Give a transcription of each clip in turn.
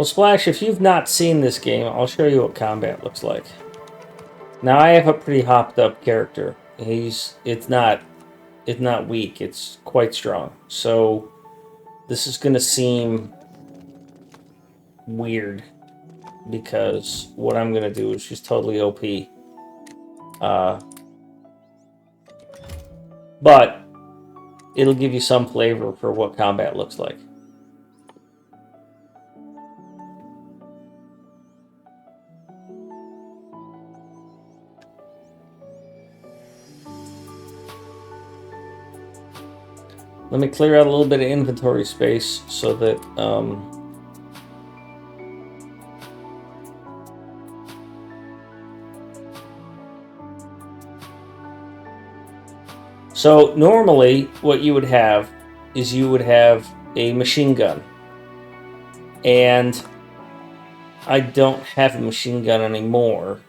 Well, Splash, if you've not seen this game, I'll show you what combat looks like. Now, I have a pretty hopped up character. It's not weak. It's quite strong. So this is going to seem weird because what I'm going to do is just totally OP. But it'll give you some flavor for what combat looks like. Let me clear out a little bit of inventory space so that so normally what you would have is you would have a machine gun. And I don't have a machine gun anymore.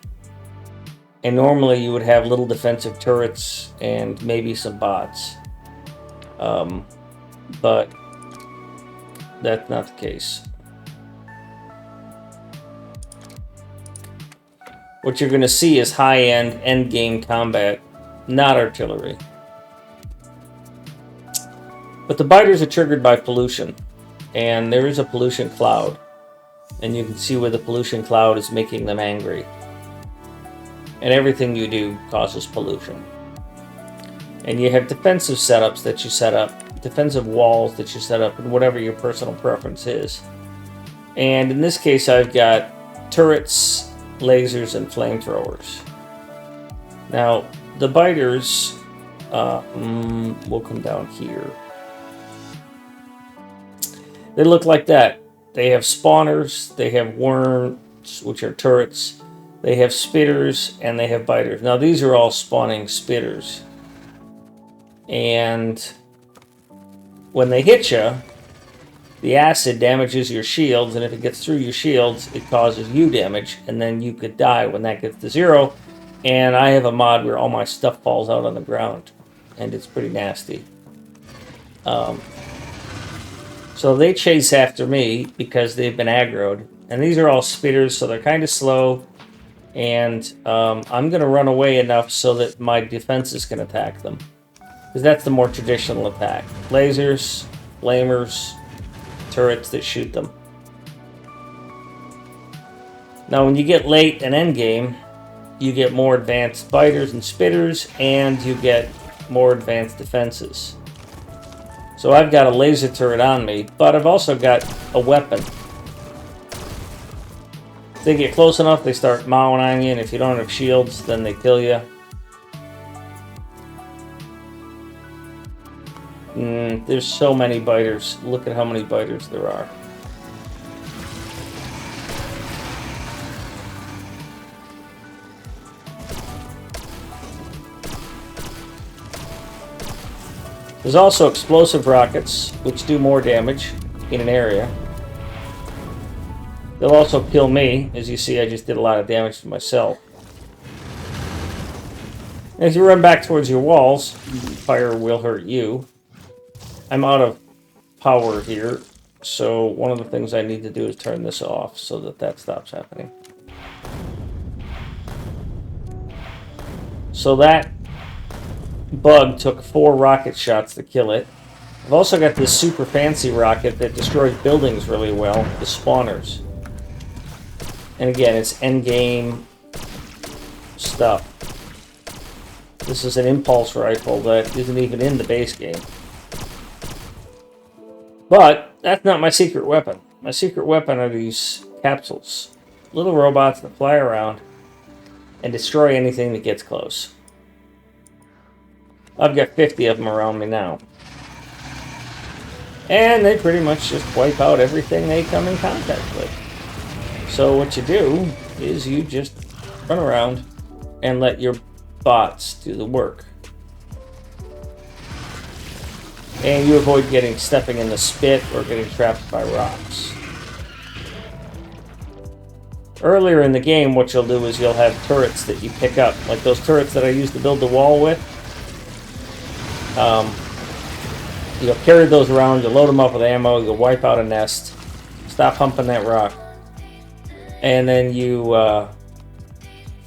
And normally you would have little defensive turrets and maybe some bots. But that's not the case. What you're going to see is high-end, end-game combat, not artillery. But the biters are triggered by pollution, and there is a pollution cloud. And you can see where the pollution cloud is making them angry. And everything you do causes pollution. And you have defensive setups that you set up, defensive walls that you set up, and whatever your personal preference is. And in this case, I've got turrets, lasers, and flamethrowers. Now, the biters will come down here. They look like that. They have spawners, they have worms, which are turrets, they have spitters, and they have biters. Now, these are all spawning spitters. And when they hit you, the acid damages your shields, and if it gets through your shields, it causes you damage, and then you could die when that gets to 0. And I have a mod where all my stuff falls out on the ground, and it's pretty nasty. So they chase after me because they've been aggroed, and these are all spitters, so they're kind of slow, and I'm going to run away enough so that my defenses can attack them. Because that's the more traditional attack. Lasers, flamers, turrets that shoot them. Now when you get late and endgame, you get more advanced biters and spitters, and you get more advanced defenses. So I've got a laser turret on me, but I've also got a weapon. If they get close enough, they start mowing on you, and if you don't have shields, then they kill you. There's so many biters. Look at how many biters there are. There's also explosive rockets, which do more damage in an area. They'll also kill me. As you see, I just did a lot of damage to myself. As you run back towards your walls, fire will hurt you. I'm out of power here, so one of the things I need to do is turn this off so that that stops happening. So that bug took 4 rocket shots to kill it. I've also got this super fancy rocket that destroys buildings really well, the spawners. And again, it's endgame stuff. This is an impulse rifle that isn't even in the base game. But that's not my secret weapon. My secret weapon are these capsules. Little robots that fly around and destroy anything that gets close. I've got 50 of them around me now. And they pretty much just wipe out everything they come in contact with. So what you do is you just run around and let your bots do the work. And you avoid stepping in the spit or getting trapped by rocks. Earlier in the game, what you'll do is you'll have turrets that you pick up, like those turrets that I used to build the wall with. You'll carry those around, you'll load them up with ammo, you'll wipe out a nest, Stop humping that rock. And then you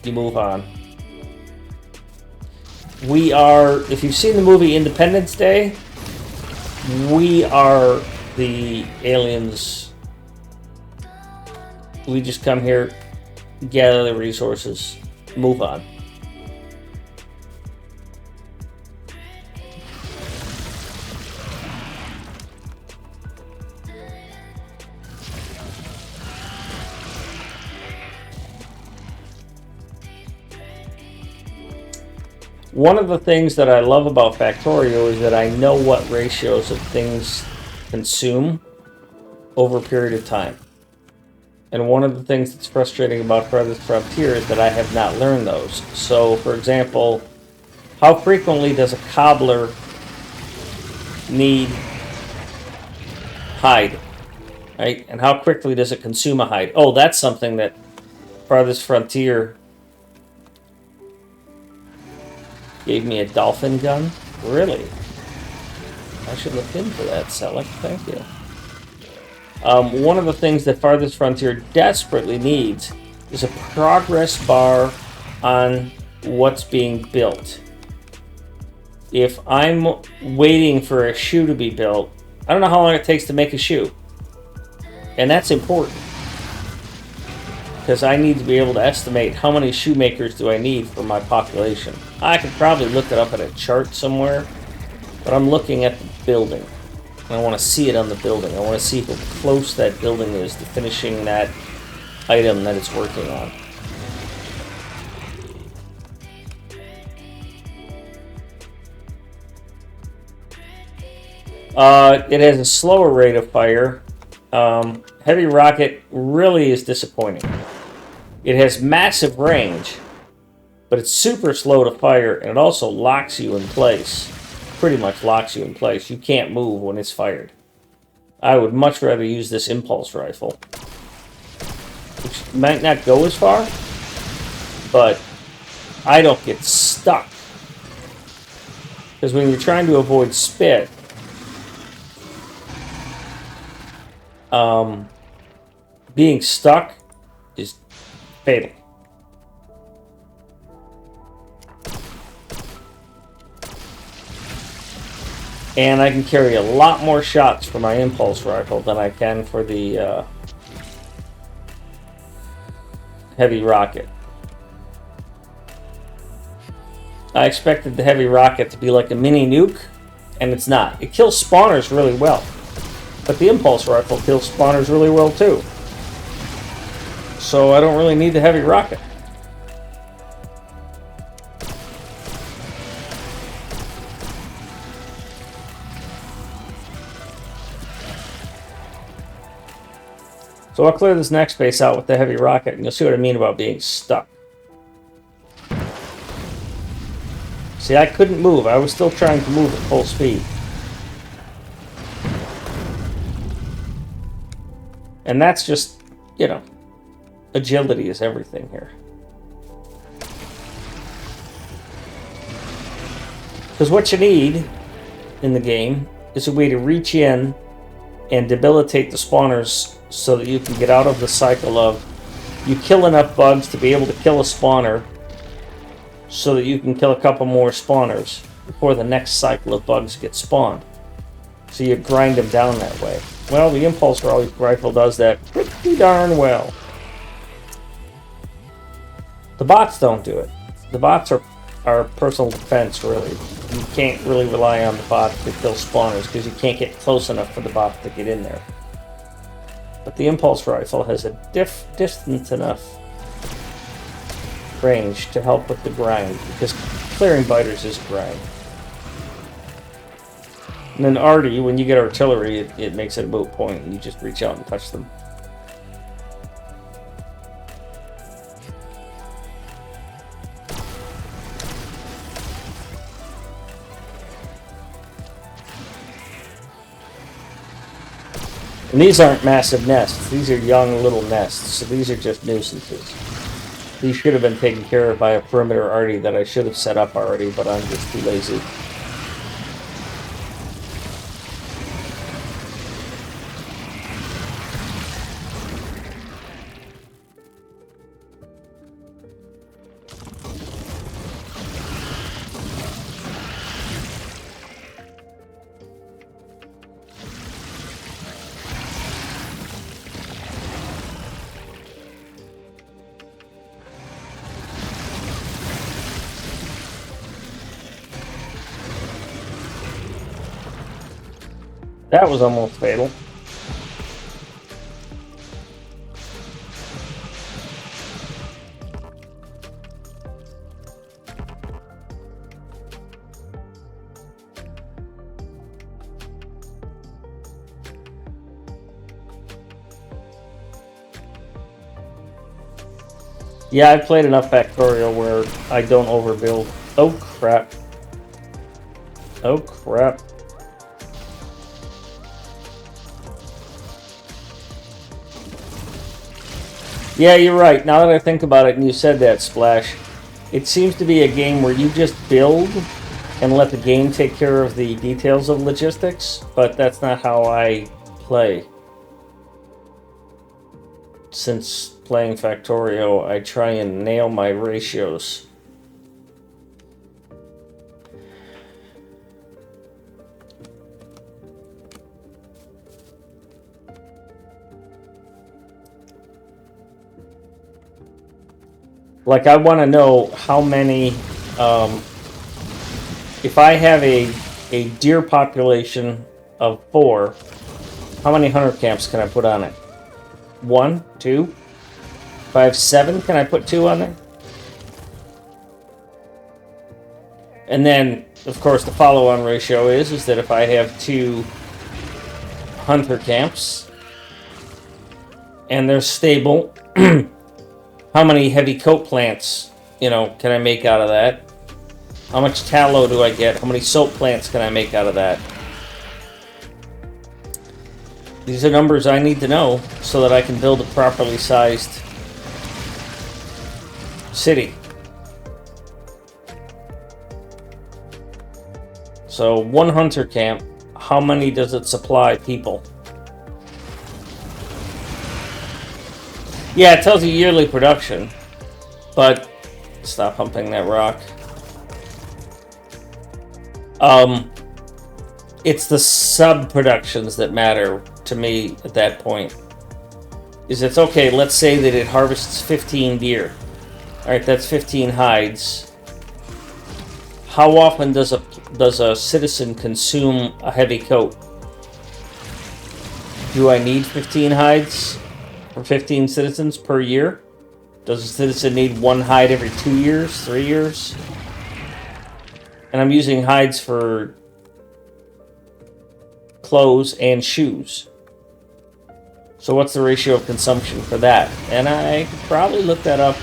move on. We are, if you've seen the movie Independence Day, we are the aliens. We just come here, gather the resources, move on. One of the things that I love about Factorio is that I know what ratios of things consume over a period of time. And one of the things that's frustrating about Farthest Frontier is that I have not learned those. So, for example, how frequently does a cobbler need hide? Right? And how quickly does it consume a hide? Oh, that's something that Farthest Frontier gave me. A dolphin gun? Really? I should look into that, Selleck. Thank you. One of the things that Farthest Frontier desperately needs is a progress bar on what's being built. If I'm waiting for a shoe to be built, I don't know how long it takes to make a shoe. And that's important. Because I need to be able to estimate how many shoemakers do I need for my population. I could probably look it up at a chart somewhere, but I'm looking at the building. And I want to see it on the building. I want to see how close that building is to finishing that item that it's working on. It has a slower rate of fire. Heavy rocket really is disappointing. It has massive range, but it's super slow to fire, and it also locks you in place. Pretty much locks you in place. You can't move when it's fired. I would much rather use this impulse rifle, which might not go as far, but I don't get stuck. Because when you're trying to avoid spit, being stuck is fatal. And I can carry a lot more shots for my impulse rifle than I can for the heavy rocket. I expected the heavy rocket to be like a mini nuke, and it's not. It kills spawners really well, but the impulse rifle kills spawners really well too. So I don't really need the heavy rocket. So I'll clear this next base out with the heavy rocket, and you'll see what I mean about being stuck. See, I couldn't move. I was still trying to move at full speed. And that's just, you know, agility is everything here. Because what you need in the game is a way to reach in and debilitate the spawners so that you can get out of the cycle of you kill enough bugs to be able to kill a spawner so that you can kill a couple more spawners before the next cycle of bugs get spawned. So you grind them down that way. Well, the impulse rifle does that pretty darn well. The bots don't do it. The bots are personal defense, really. You can't really rely on the bot to kill spawners because you can't get close enough for the bot to get in there. But the impulse rifle has a distant enough range to help with the grind, because clearing biters is grind. And then arty, when you get artillery, it makes it a moot point, and you just reach out and touch them. And these aren't massive nests. These are young little nests, so these are just nuisances. These should have been taken care of by a perimeter arty that I should have set up already, but I'm just too lazy. That was almost fatal. Yeah, I've played enough Factorio where I don't overbuild. Oh crap. Oh crap. Yeah, you're right. Now that I think about it and you said that, Splash, it seems to be a game where you just build and let the game take care of the details of logistics, but that's not how I play. Since playing Factorio, I try and nail my ratios. Like, I want to know how many, if I have a deer population of 4, how many hunter camps can I put on it? 1, 2? If I have 7, can I put 2 on there? And then, of course, the follow-on ratio is that if I have 2 hunter camps and they're stable, how many heavy coat plants, can I make out of that? How much tallow do I get? How many soap plants can I make out of that? These are numbers I need to know so that I can build a properly sized city. So 1 hunter camp, how many does it supply people? Yeah, it tells you yearly production, but stop humping that rock. It's the sub-productions that matter to me at that point. It's okay, let's say that it harvests 15 deer. Alright, that's 15 hides. How often does a citizen consume a heavy coat? Do I need 15 hides for 15 citizens per year? Does a citizen need 1 hide every 2 years, 3 years? And I'm using hides for clothes and shoes. So what's the ratio of consumption for that? And I could probably look that up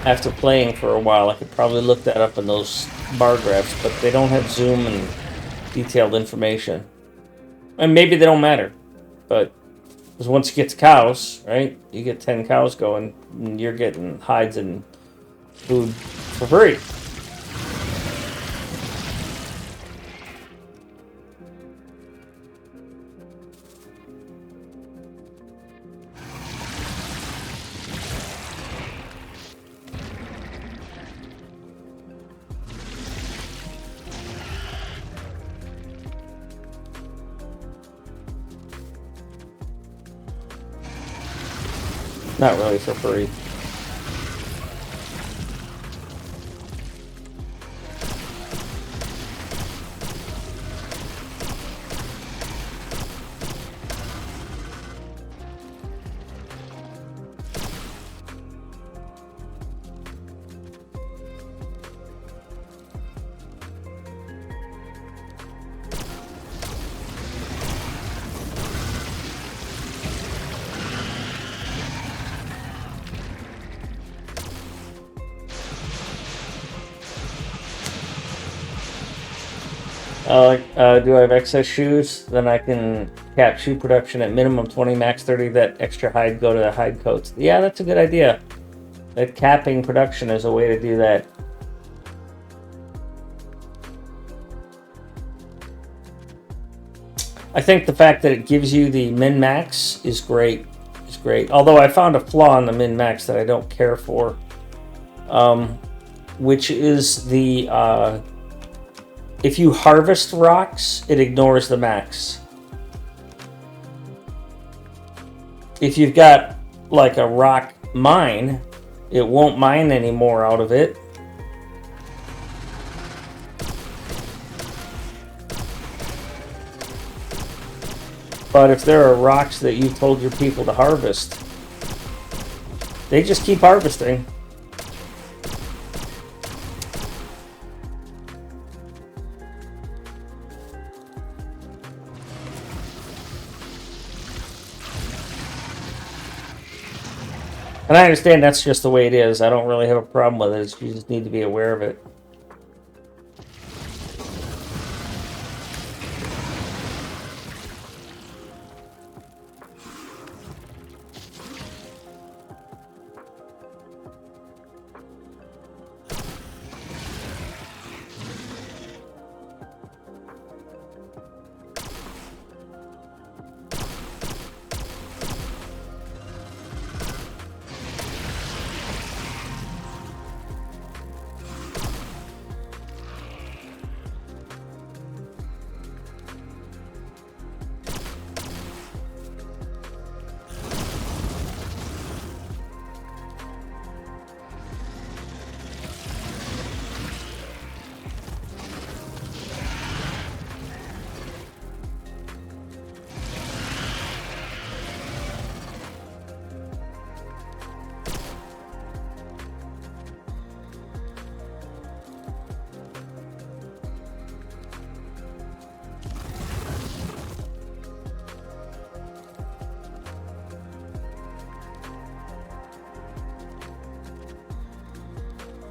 after playing for a while. I could probably look that up in those bar graphs, but they don't have zoom and detailed information. And maybe they don't matter, but because once you get to cows, right, you get 10 cows going, and you're getting hides and food for free. Not really for free. Do I have excess shoes? Then I can cap shoe production at minimum 20, max 30. That extra hide go to the hide coats. Yeah, that's a good idea. That capping production is a way to do that. I think the fact that it gives you the min-max is great. It's great. Although I found a flaw in the min-max that I don't care for, which is the if you harvest rocks, it ignores the max. If you've got like a rock mine, it won't mine any more out of it. But if there are rocks that you've told your people to harvest, they just keep harvesting. And I understand that's just the way it is. I don't really have a problem with it. You just need to be aware of it.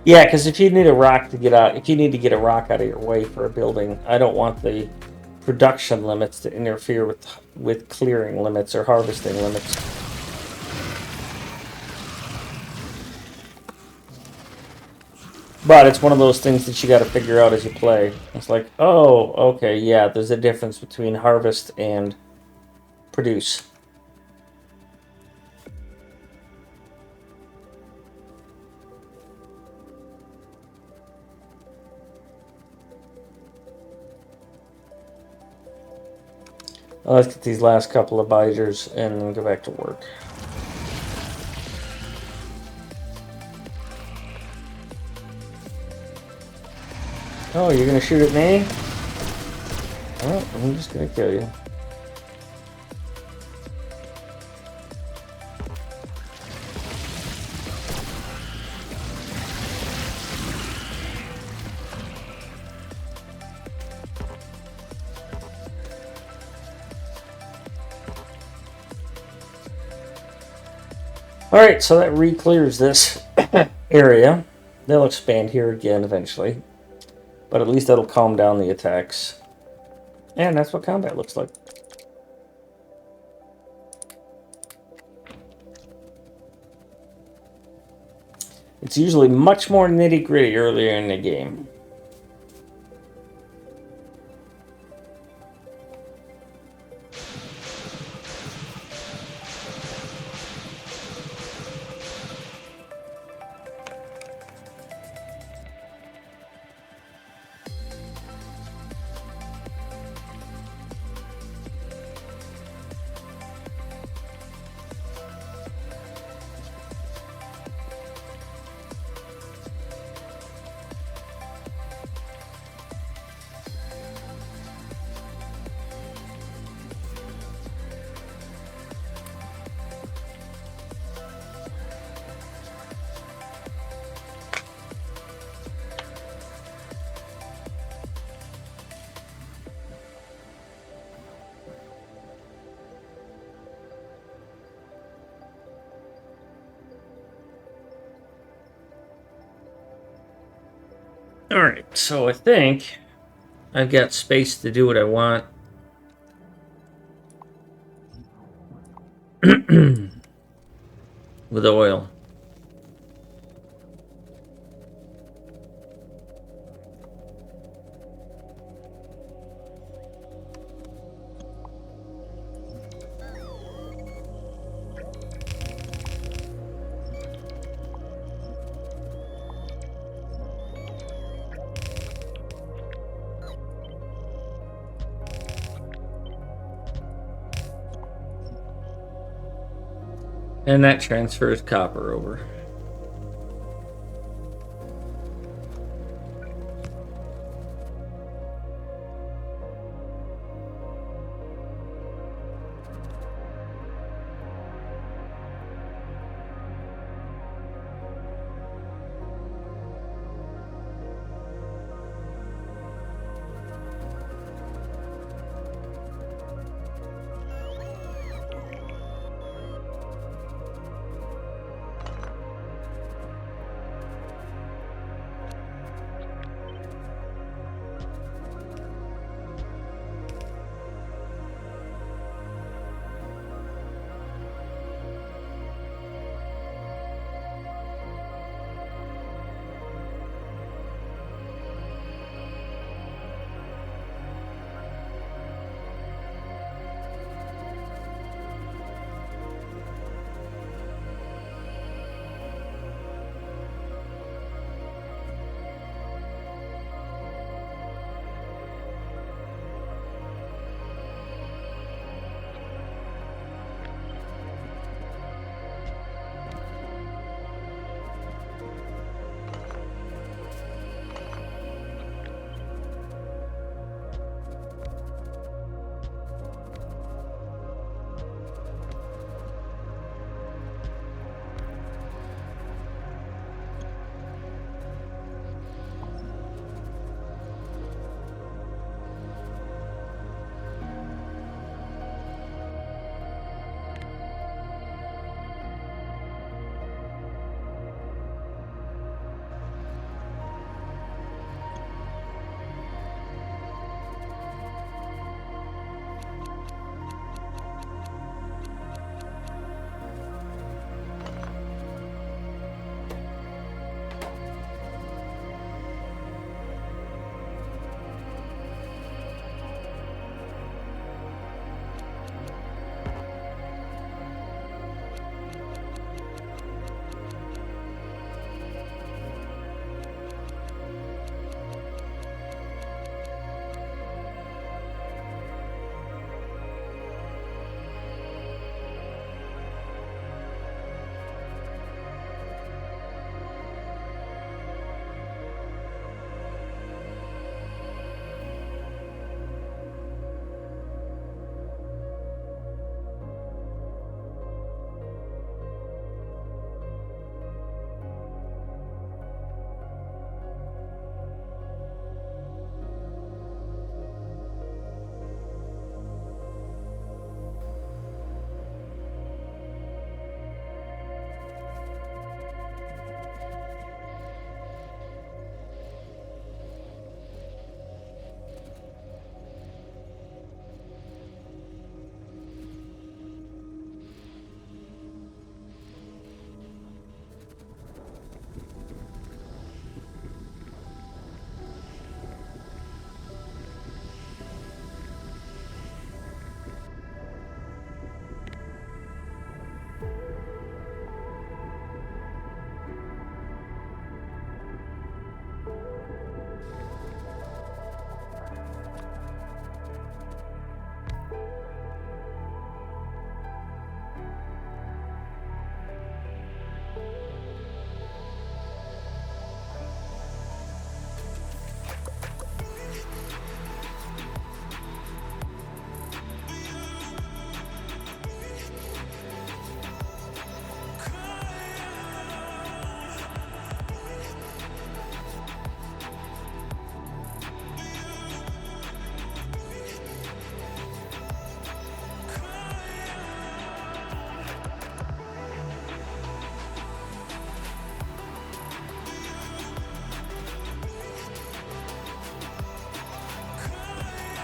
Yeah, because if you need a rock to get out, if you need to get a rock out of your way for a building, I don't want the production limits to interfere with clearing limits or harvesting limits. But it's one of those things that you got to figure out as you play. It's like, oh, okay, yeah, there's a difference between harvest and produce. Well, let's get these last couple of biters and then go back to work. Oh, you're gonna shoot at me? Well, I'm just gonna kill you. Alright, so that re-clears this area. They'll expand here again eventually. But at least that'll calm down the attacks. And that's what combat looks like. It's usually much more nitty-gritty earlier in the game. Alright, so I think I've got space to do what I want. With oil. And that transfers copper over.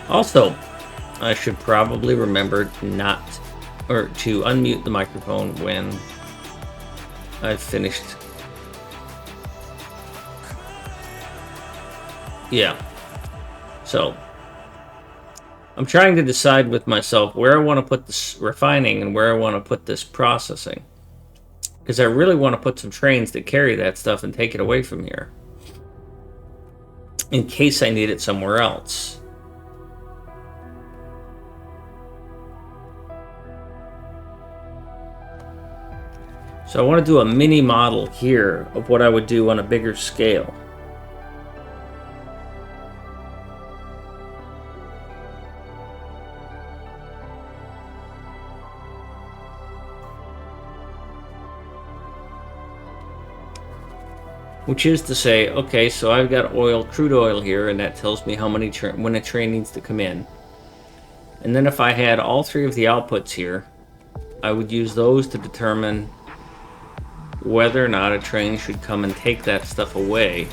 Also, I should probably remember not, or to unmute the microphone when I've finished. Yeah. So, I'm trying to decide with myself where I want to put this refining and where I want to put this processing. Because I really want to put some trains that carry that stuff and take it away from here, in case I need it somewhere else. So I want to do a mini model here of what I would do on a bigger scale. Which is to say, okay, so I've got oil, crude oil here, and that tells me how many when a train needs to come in. And then if I had all three of the outputs here, I would use those to determine whether or not a train should come and take that stuff away.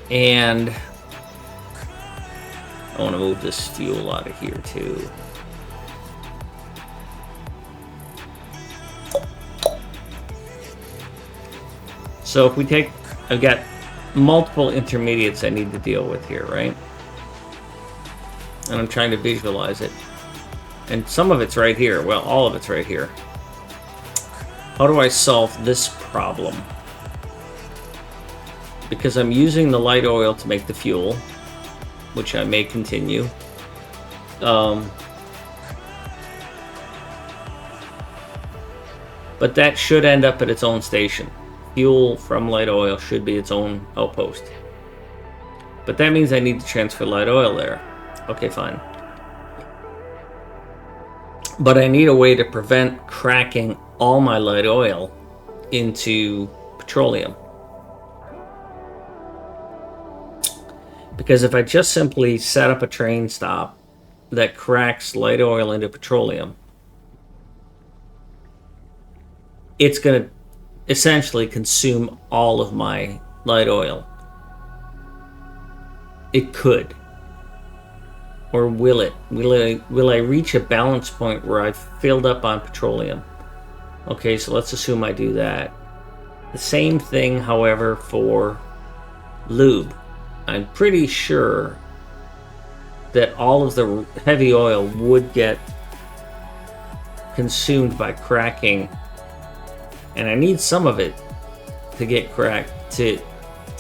And I want to move this fuel out of here too. So if we take, I've got multiple intermediates I need to deal with here, right? And I'm trying to visualize it. And some of it's right here. Well, all of it's right here. How do I solve this problem? Because I'm using the light oil to make the fuel, which I may continue. But that should end up at its own station. Fuel from light oil should be its own outpost. But that means I need to transfer light oil there. Okay, fine. But I need a way to prevent cracking all my light oil into petroleum. Because if I just simply set up a train stop that cracks light oil into petroleum, it's going to essentially consume all of my light oil. It could. Or will it? Will I reach a balance point where I've filled up on petroleum? Okay, so let's assume I do that. The same thing, however, for lube. I'm pretty sure that all of the heavy oil would get consumed by cracking, and I need some of it to get cracked to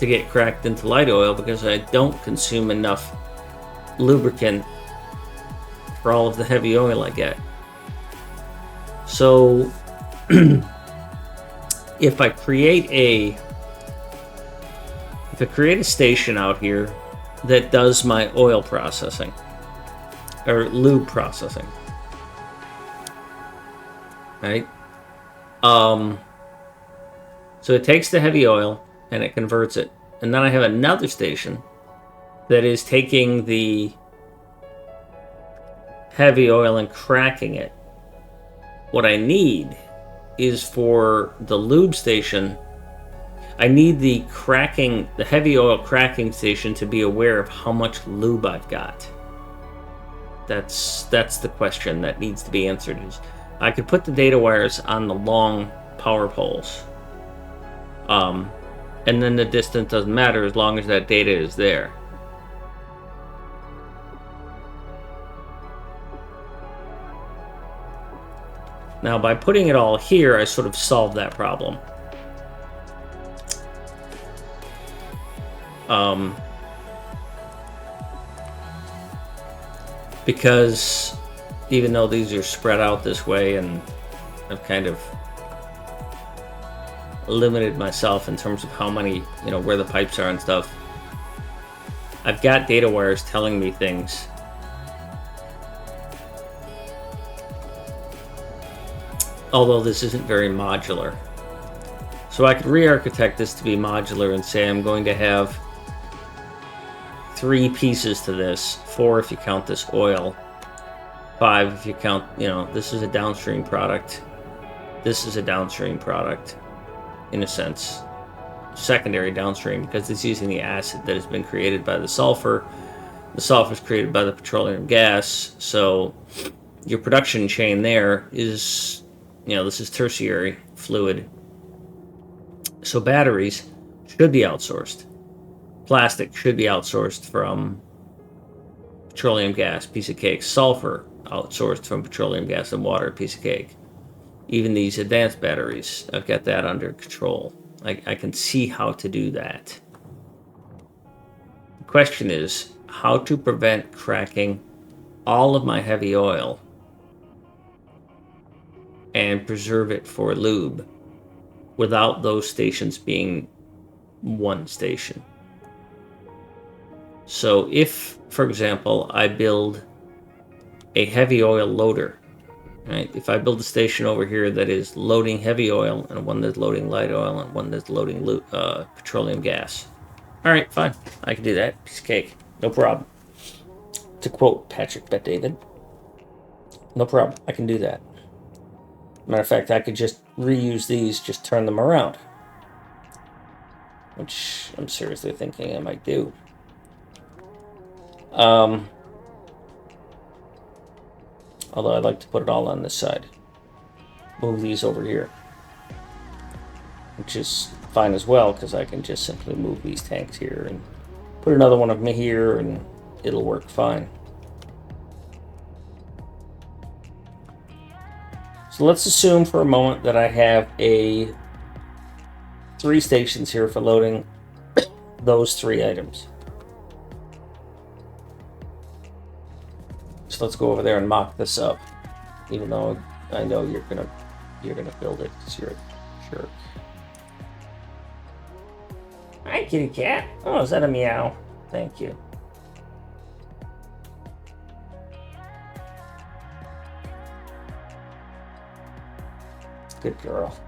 get cracked into light oil, because I don't consume enough lubricant for all of the heavy oil I get. So if I create a station out here that does my oil processing or lube processing, right? So it takes the heavy oil and it converts it, and then I have another station that is taking the heavy oil and cracking it. What I need is for the lube station, I need the heavy oil cracking station to be aware of how much lube I've got. That's the question that needs to be answered. Is I could put the data wires on the long power poles, and then the distance doesn't matter as long as that data is there. Now, by putting it all here, I sort of solved that problem. Because even though these are spread out this way, and I've kind of limited myself in terms of how many, where the pipes are and stuff, I've got data wires telling me things. Although this isn't very modular. So I could re-architect this to be modular and say I'm going to have 3 pieces to this, 4 if you count this oil, 5 if you count, this is a downstream product, this is a downstream product, in a sense. secondary downstream because it's using the acid that has been created by the sulfur. The sulfur is created by the petroleum gas. So your production chain there is, this is tertiary fluid. So batteries should be outsourced. Plastic should be outsourced from petroleum gas, piece of cake. Sulfur outsourced from petroleum gas and water, piece of cake. Even these advanced batteries, I've got that under control. I can see how to do that. The question is how to prevent cracking all of my heavy oil and preserve it for lube without those stations being one station. So if, for example, I build a heavy oil loader, right? If I build a station over here that is loading heavy oil and one that's loading light oil and one that's loading petroleum gas. All right, fine. I can do that. Piece of cake. No problem. To quote Patrick Bet-David, no problem. I can do that. Matter of fact, I could just reuse these, just turn them around. Which I'm seriously thinking I might do. Although I'd like to put it all on this side. Move these over here. Which is fine as well, because I can just simply move these tanks here and put another one of them here and it'll work fine. So let's assume for a moment that I have 3 stations here for loading those 3 items. So let's go over there and mock this up, even though I know you're gonna build it because you're a jerk. Hi, kitty cat. Oh, is that a meow? Thank you. Good girl.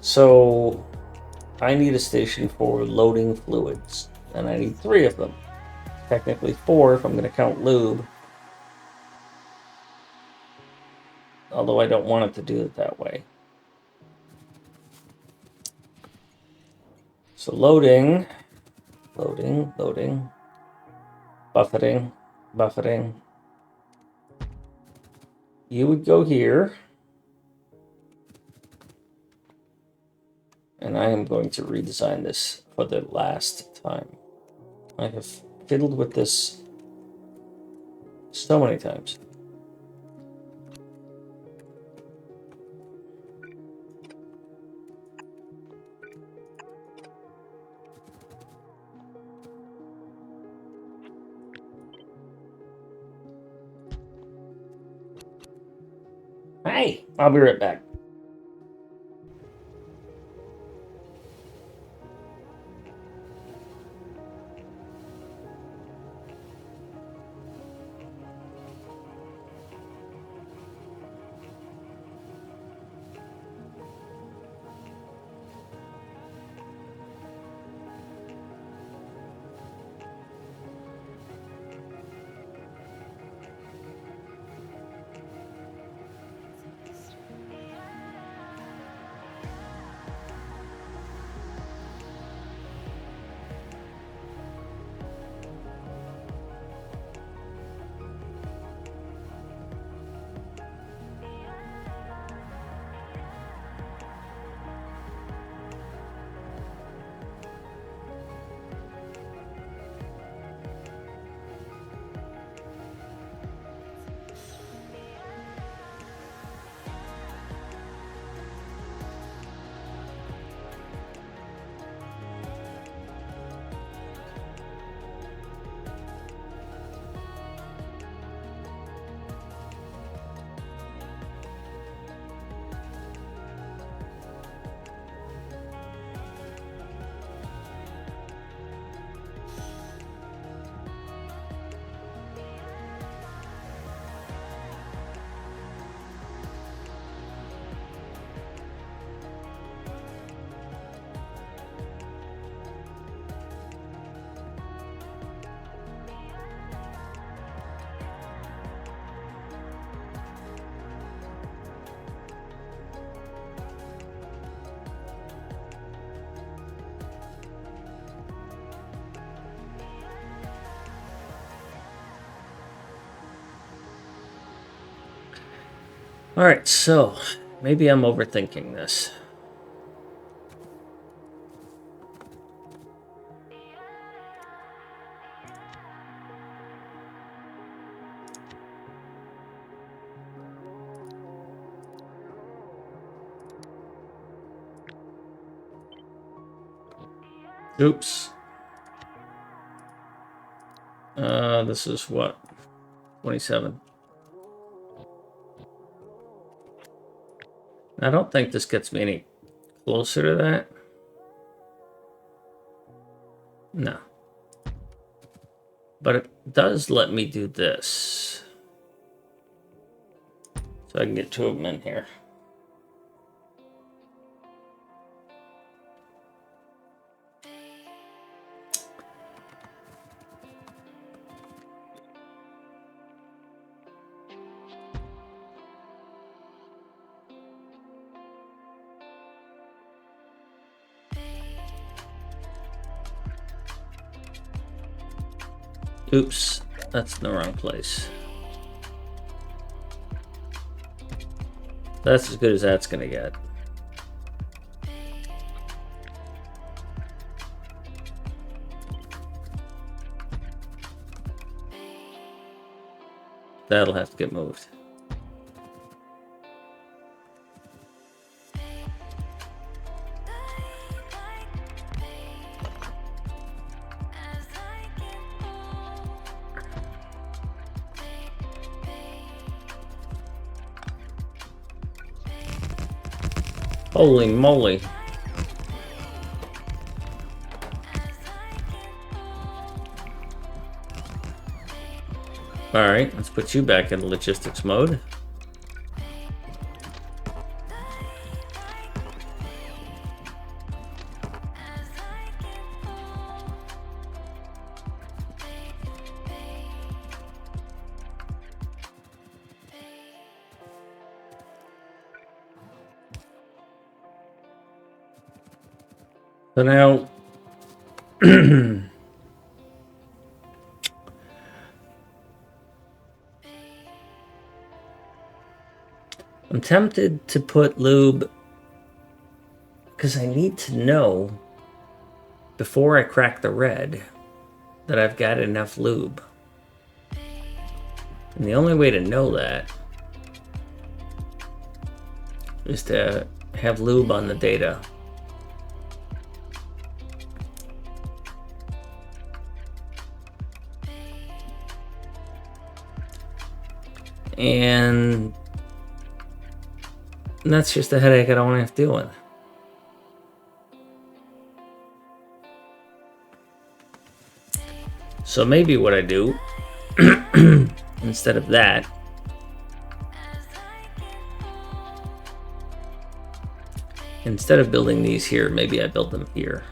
So I need a station for loading fluids, and I need 3 of them. Technically 4 if I'm going to count lube. Although I don't want it to do it that way. So loading, buffeting. You would go here. And I am going to redesign this for the last time. I have fiddled with this so many times. Hey, I'll be right back. Alright, so maybe I'm overthinking this. Oops. This is what? 27. I don't think this gets me any closer to that. No. But it does let me do this. So I can get 2 of them in here. Oops, that's in the wrong place. That's as good as that's gonna get. That'll have to get moved. Holy moly. Alright, let's put you back in logistics mode. So now, I'm tempted to put lube because I need to know before I crack the red that I've got enough lube. And the only way to know that is to have lube on the data. And that's just a headache I don't want to have to deal with. So maybe what I do, instead of that, instead of building these here, maybe I build them here.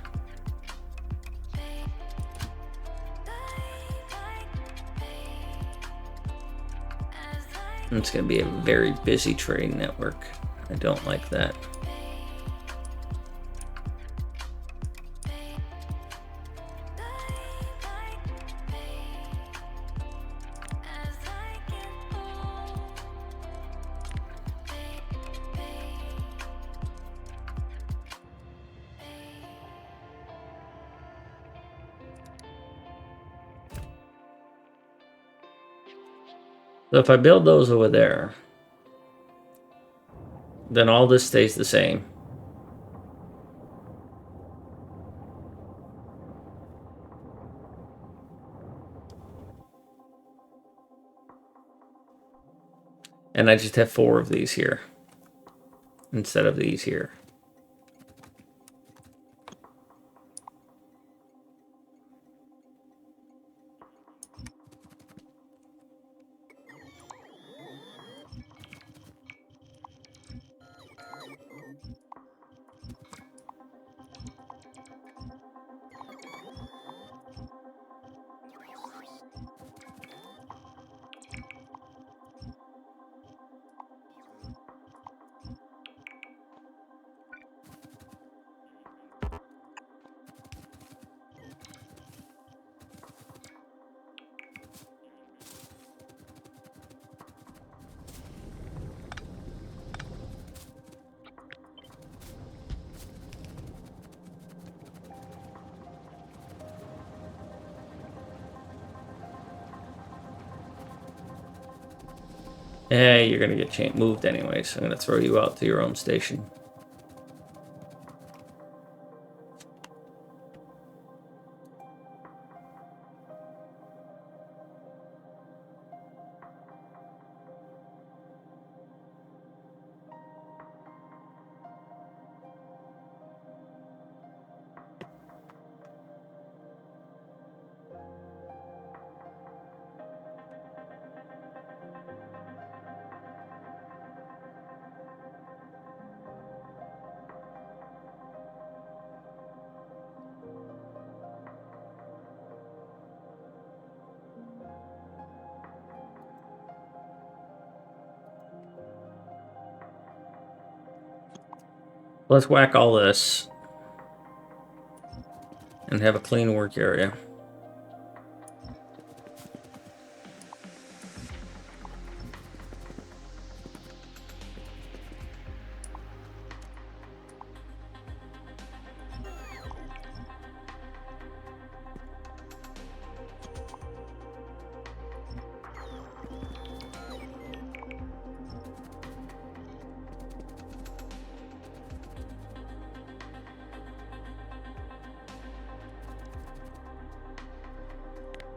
It's going to be a very busy train network. I don't like that. So if I build those over there, then all this stays the same. And I just have 4 of these here instead of these here. Eh, you're gonna get moved anyway, so I'm gonna throw you out to your own station. Let's whack all this and have a clean work area.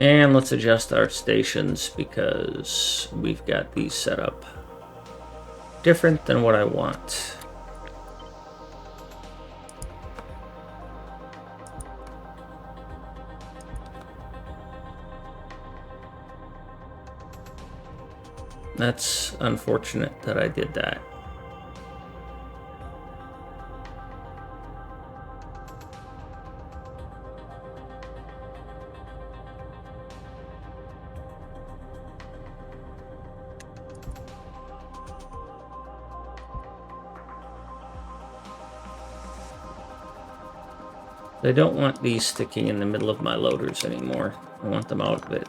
And let's adjust our stations because we've got these set up different than what I want. That's unfortunate that I did that. I don't want these sticking in the middle of my loaders anymore. I want them out of it.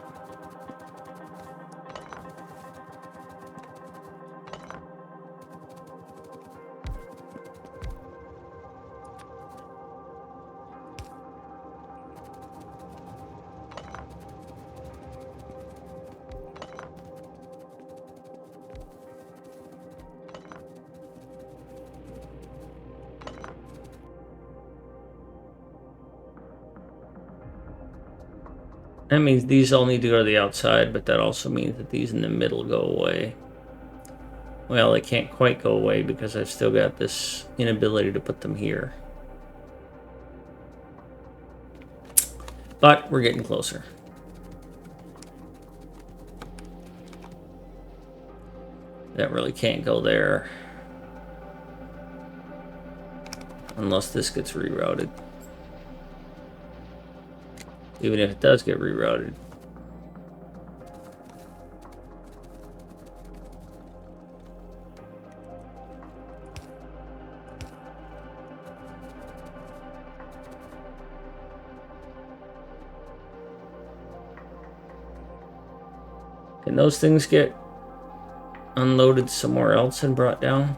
That means these all need to go to the outside, but that also means that these in the middle go away. Well, they can't quite go away because I've still got this inability to put them here. But we're getting closer. That really can't go there. Unless this gets rerouted. Even if it does get rerouted. Can those things get unloaded somewhere else and brought down?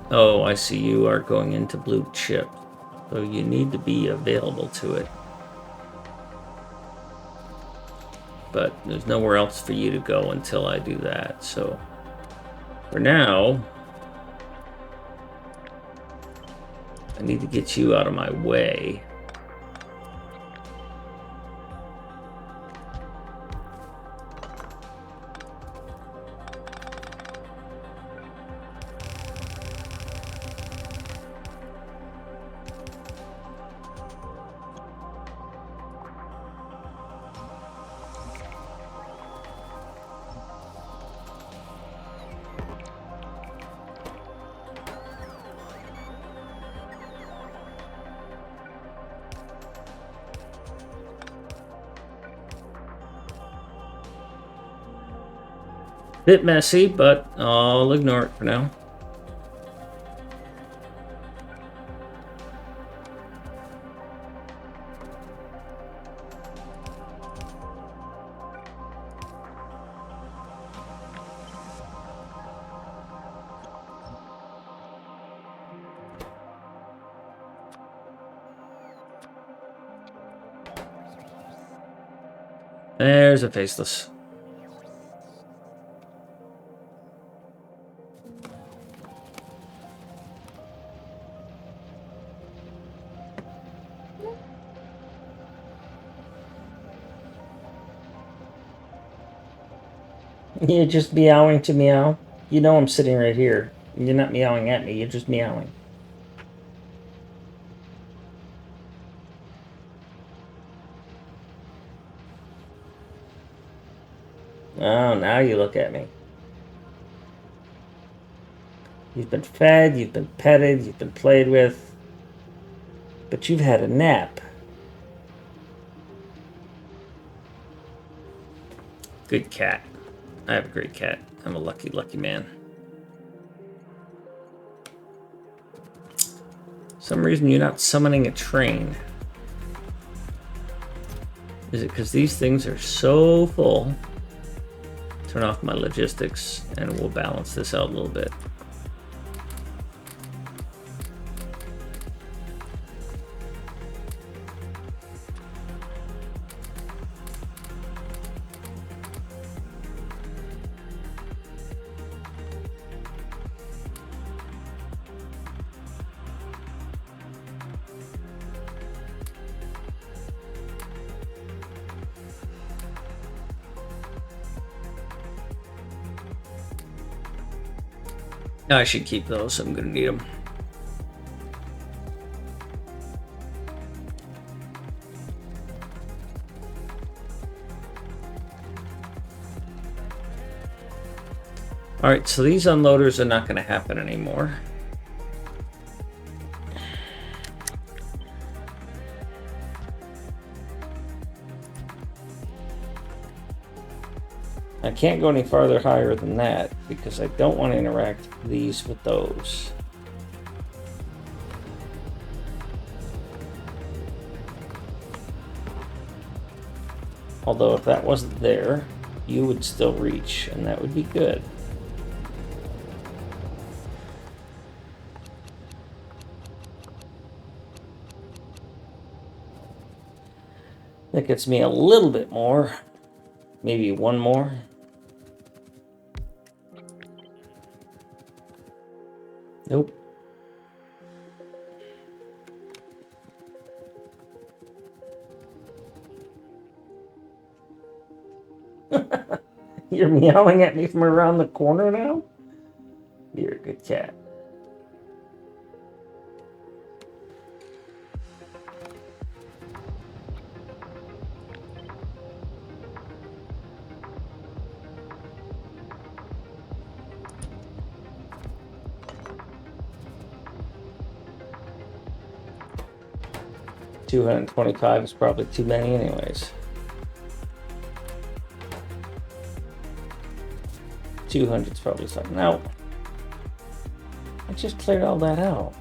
Oh, I see you are going into blue chip. So you need to be available to it. But there's nowhere else for you to go until I do that. So for now, I need to get you out of my way. Bit messy, but I'll ignore it for now. There's a faceless. You're just meowing to meow. You know I'm sitting right here. You're not meowing at me, you're just meowing. Oh, now you look at me. You've been fed, you've been petted, you've been played with, but you've had a nap. Good cat. I have a great cat. I'm a lucky, lucky man. For some reason you're not summoning a train. Is it because these things are so full? Turn off my logistics and we'll balance this out a little bit. I should keep those. I'm going to need them. All right, so these unloaders are not going to happen anymore. I can't go any farther higher than that because I don't want to interact these with those. Although if that wasn't there, you would still reach, and that would be good. That gets me a little bit more. Maybe one more. Nope. You're meowing at me from around the corner now? You're a good cat. $225 is probably too many anyways. 200 is probably something. Now, I just cleared all that out.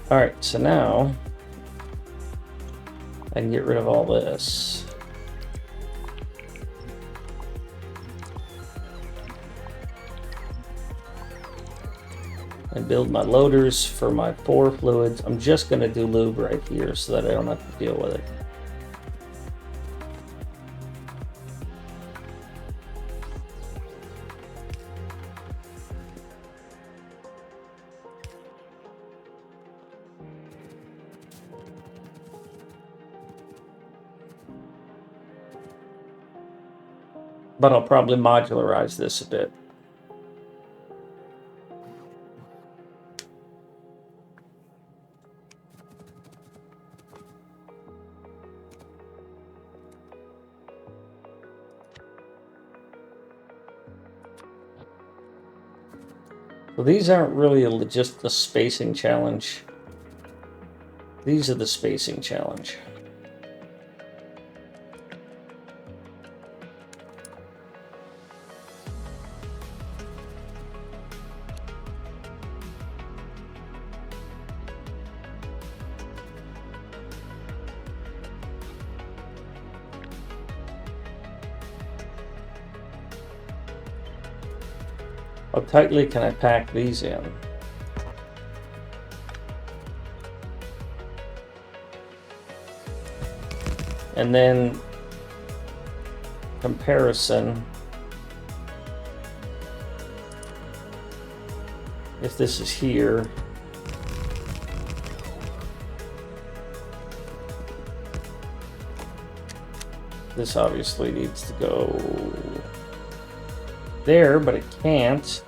All right, so now I can get rid of all this. And build my loaders for my 4 fluids. I'm just going to do lube right here so that I don't have to deal with it. But I'll probably modularize this a bit. So these aren't really just the spacing challenge. These are the spacing challenge. How tightly can I pack these in? And then comparison. If this is here, this obviously needs to go there, but it can't.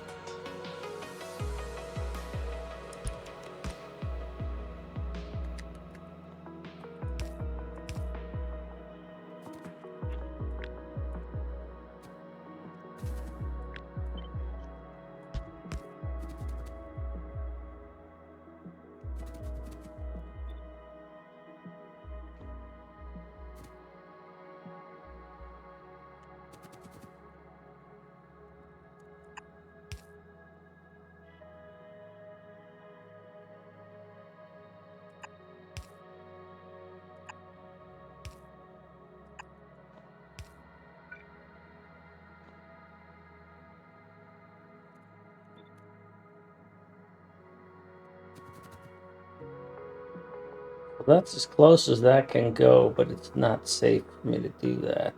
That's as close as that can go, but it's not safe for me to do that.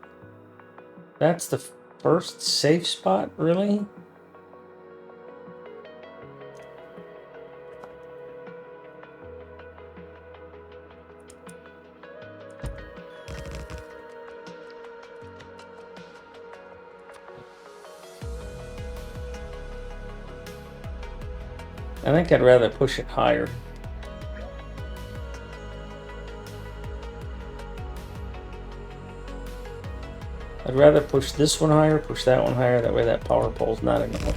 That's the first safe spot, really? I think I'd rather push it higher. I'd rather push this one higher, push that one higher, that way that power pole's not in the way.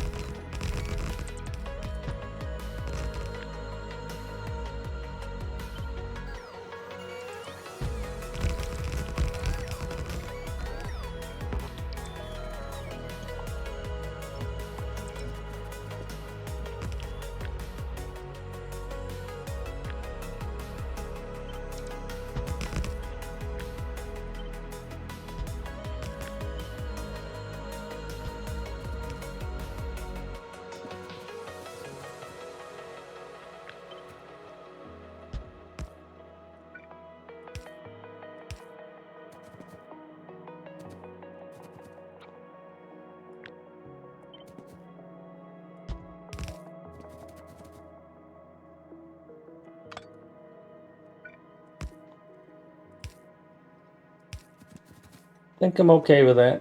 I think I'm okay with that.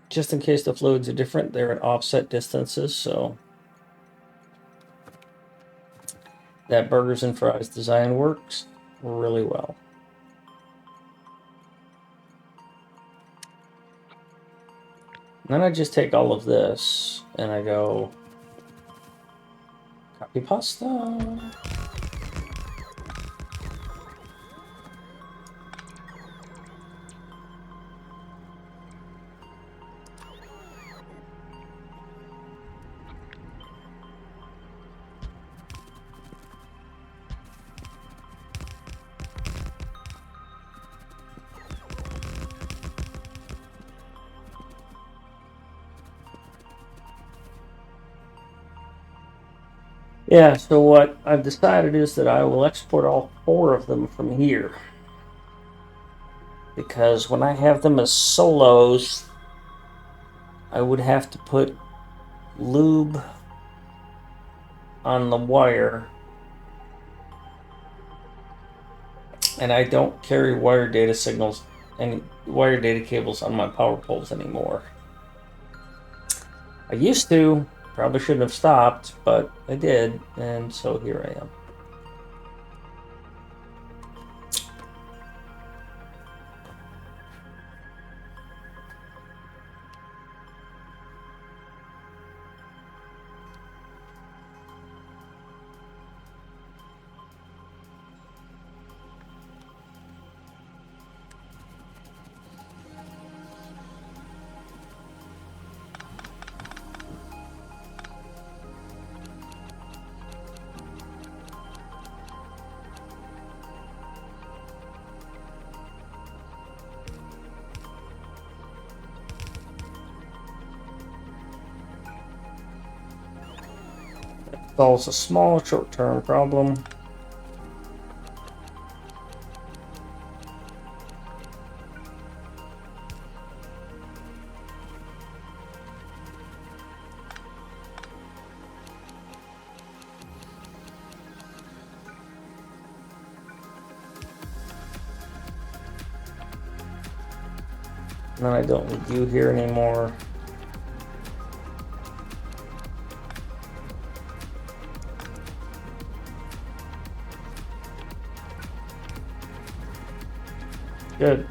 Just in case the fluids are different, they're at offset distances, so that burgers and fries design works really well. And then I just take all of this and I go copy pasta. Yeah, so what I've decided is that I will export all 4 of them from here. Because when I have them as solos, I would have to put lube on the wire. And I don't carry wire data signals and wire data cables on my power poles anymore. I used to, probably shouldn't have stopped, but I did, and so here I am. Solves a small short-term problem. And then I don't need you here anymore. Good.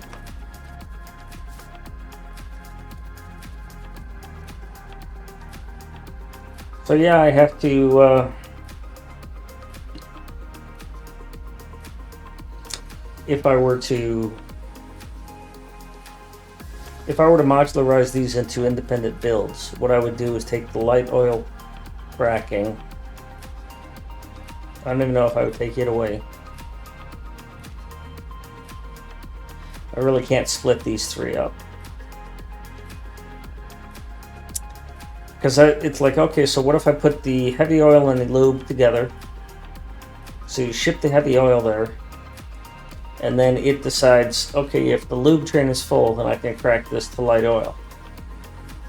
So yeah, I have to, if I were to modularize these into independent builds, what I would do is take the light oil cracking. I don't even know if I would take it away. I really can't split these three up. Because it's like, okay, so what if I put the heavy oil and the lube together? So you ship the heavy oil there, and then it decides, okay, if the lube train is full, then I can crack this to light oil.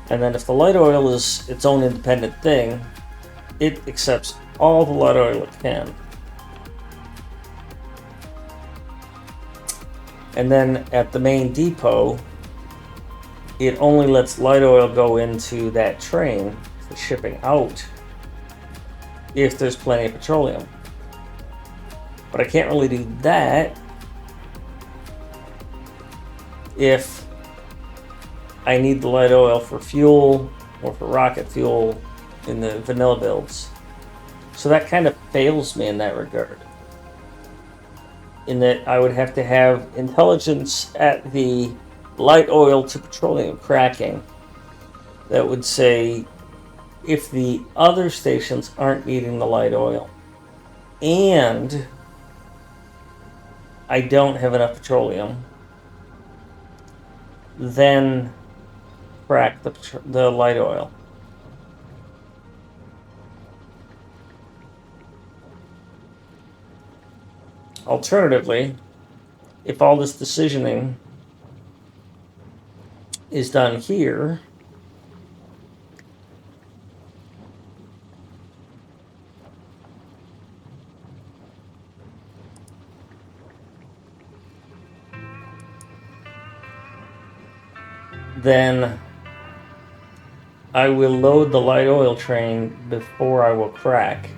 And then if the light oil is its own independent thing, it accepts all the light oil it can. And then at the main depot, it only lets light oil go into that train for shipping out if there's plenty of petroleum. But I can't really do that if I need the light oil for fuel or for rocket fuel in the vanilla builds. So that kind of fails me in that regard. In that I would have to have intelligence at the light oil to petroleum cracking that would say if the other stations aren't needing the light oil and I don't have enough petroleum, then crack the light oil. Alternatively, if all this decisioning is done here, then I will load the light oil train before I will crack.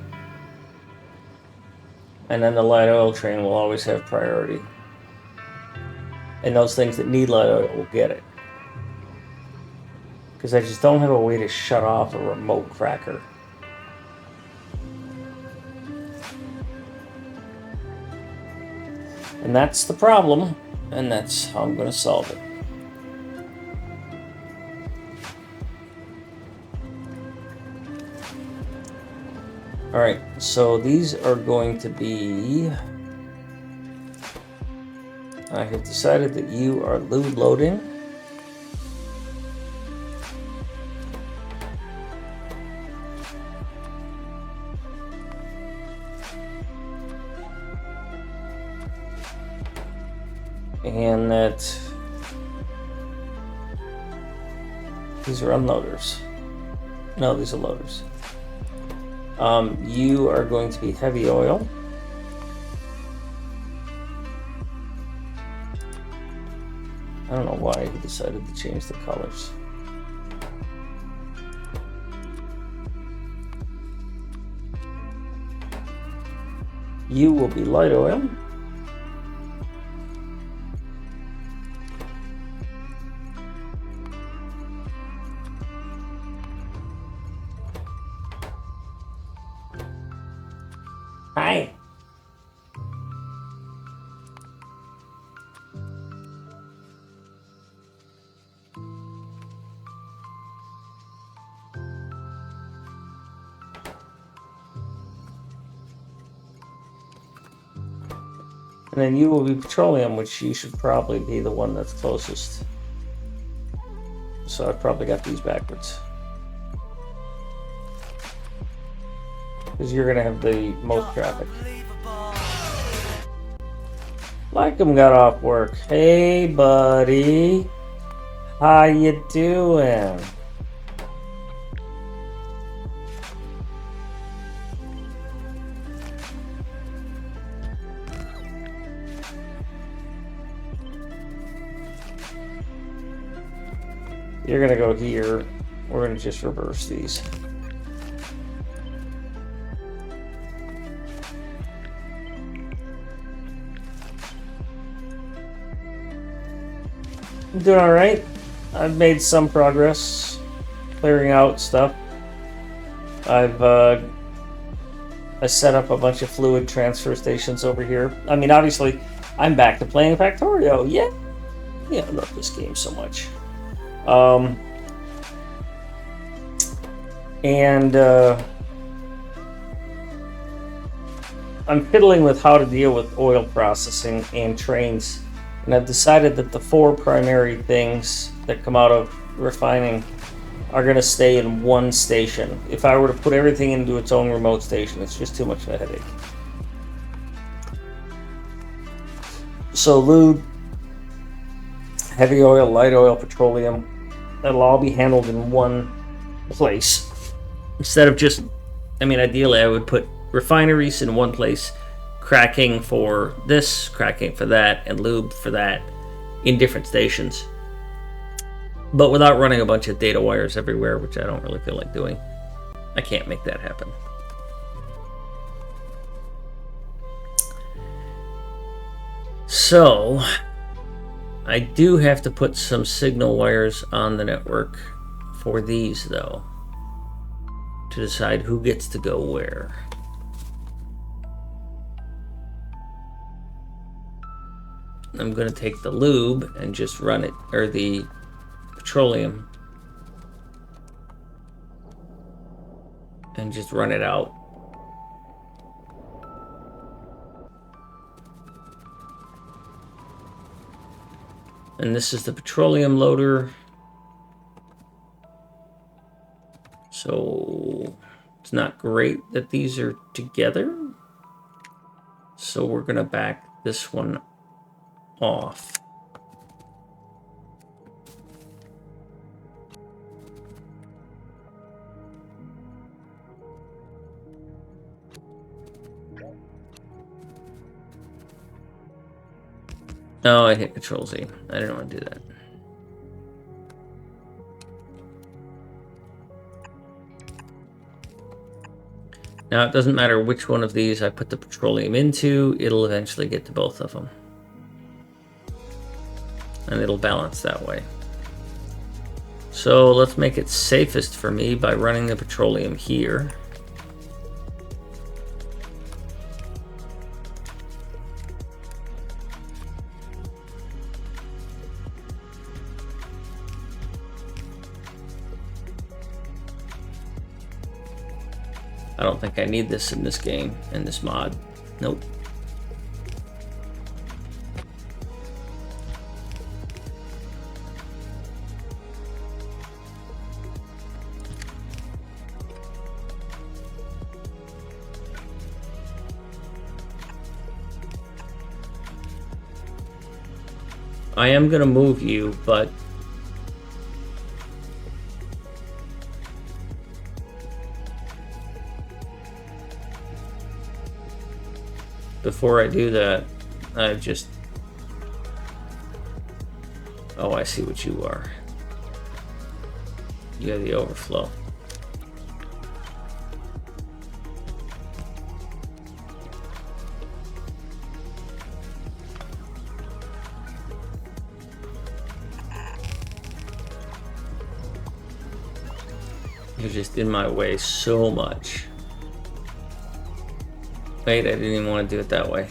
And then the light oil train will always have priority. And those things that need light oil will get it. Because I just don't have a way to shut off a remote cracker. And that's the problem, and that's how I'm going to solve it. Alright, so these are going to be... I have decided that you are lube loading. And that these are unloaders. No, these are loaders. You are going to be heavy oil. I don't know why he decided to change the colors. You will be light oil. Hi. And then you will be petroleum, which you should probably be the one that's closest. So I've probably got these backwards. because you're gonna have the most traffic. Lycum got off work. Hey, buddy. How you doing? You're gonna go here. We're gonna just reverse these. I'm doing all right. I've made some progress clearing out stuff. I set up a bunch of fluid transfer stations over here. I mean, obviously, I'm back to playing Factorio. Yeah, I love this game so much. I'm fiddling with how to deal with oil processing and trains, and I've decided that the 4 primary things that come out of refining are going to stay in one station. If I were to put everything into its own remote station, it's just too much of a headache. So lube, heavy oil, light oil, petroleum, that'll all be handled in one place. Instead of just, I mean, ideally I would put refineries in one place, cracking for this, cracking for that, and lube for that in different stations. But without running a bunch of data wires everywhere, which I don't really feel like doing. I can't make that happen. So, I do have to put some signal wires on the network for these, though, to decide who gets to go where. I'm going to take the lube and just run it, or the petroleum, and just run it out. And this is the petroleum loader. So it's not great that these are together. So we're going to back this one off. Oh, I hit Control Z. I didn't want to do that. Now, it doesn't matter which one of these I put the petroleum into, it'll eventually get to both of them. And it'll balance that way. So let's make it safest for me by running the petroleum here. I don't think I need this in this game, in this mod. Nope. I am going to move you, but before I do that, I just... Oh, I see what you are. You have the overflow. You're just in my way so much. Wait, I didn't even want to do it that way.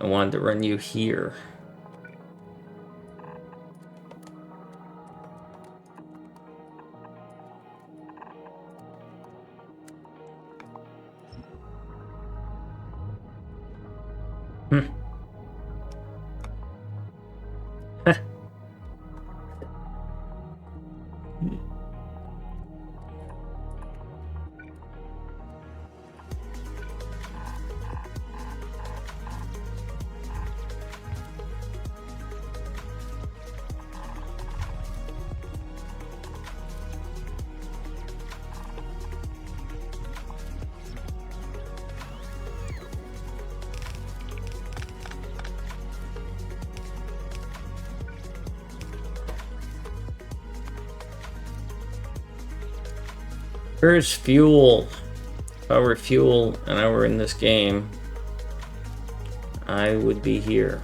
I wanted to run you here. Where's fuel? If I were fuel and I were in this game, I would be here.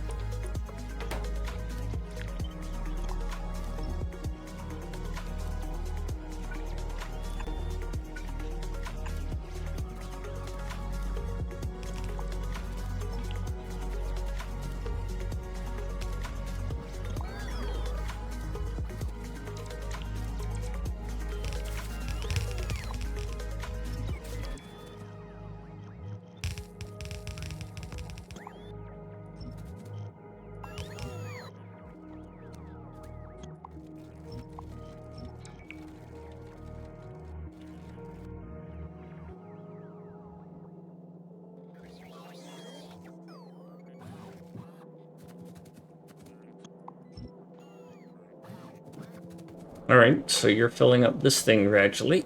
Alright, so you're filling up this thing gradually.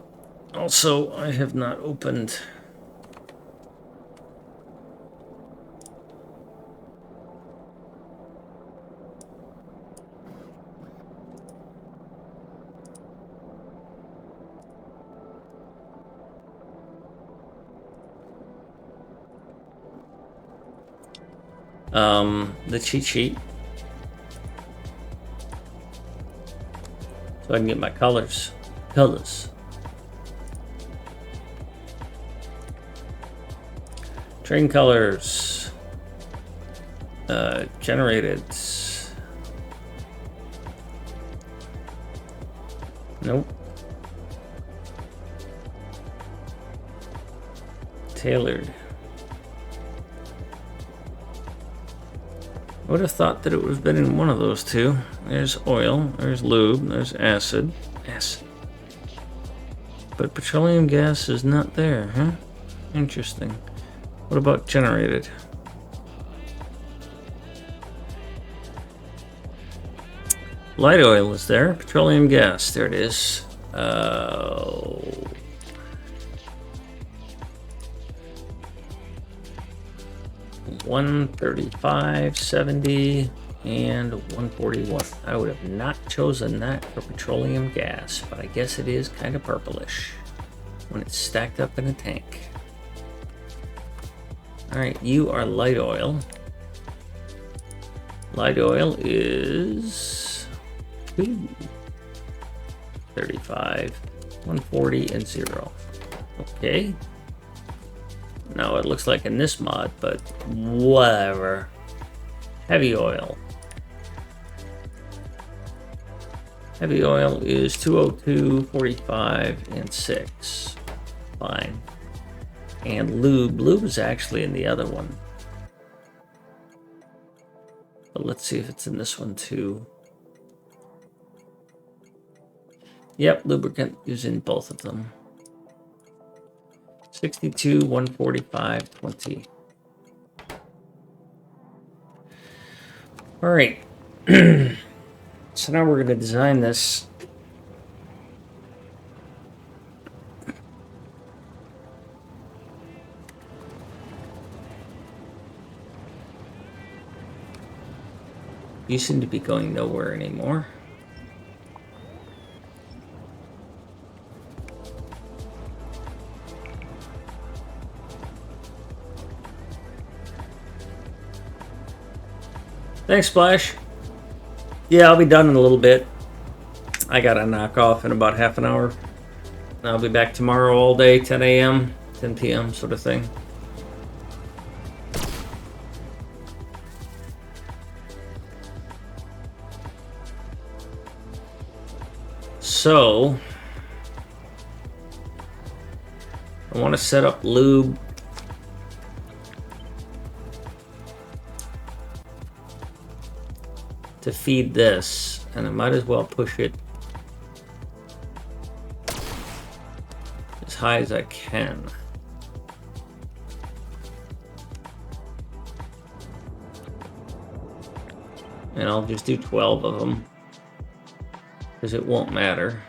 Also, I have not opened... the cheat sheet. So I can get my colors. Train colors. Generated. Nope. Tailored. I would have thought that it would have been in one of those two. There's oil, there's lube, there's acid. But petroleum gas is not there, huh? Interesting. What about generated? Light oil is there. Petroleum gas, there it is. 135.70 and 141. I would have not chosen that for petroleum gas, but I guess it is kind of purplish when it's stacked up in a tank. Alright, you are light oil. Light oil is 35, 140, and 0. Okay. Now it looks like in this mod, but whatever. Heavy oil. Heavy oil is 202, 45, and 6. Fine. And lube. Lube is actually in the other one. But let's see if it's in this one too. Yep, lubricant is in both of them. 62, 145, 20. All right. So now we're going to design this. You seem to be going nowhere anymore. Thanks, Splash. Yeah, I'll be done in a little bit. I gotta knock off in about half an hour. I'll be back tomorrow all day, 10 a.m., 10 p.m. sort of thing. So, I want to set up lube. To feed this, and I might as well push it as high as I can. And I'll just do 12 of them, because it won't matter.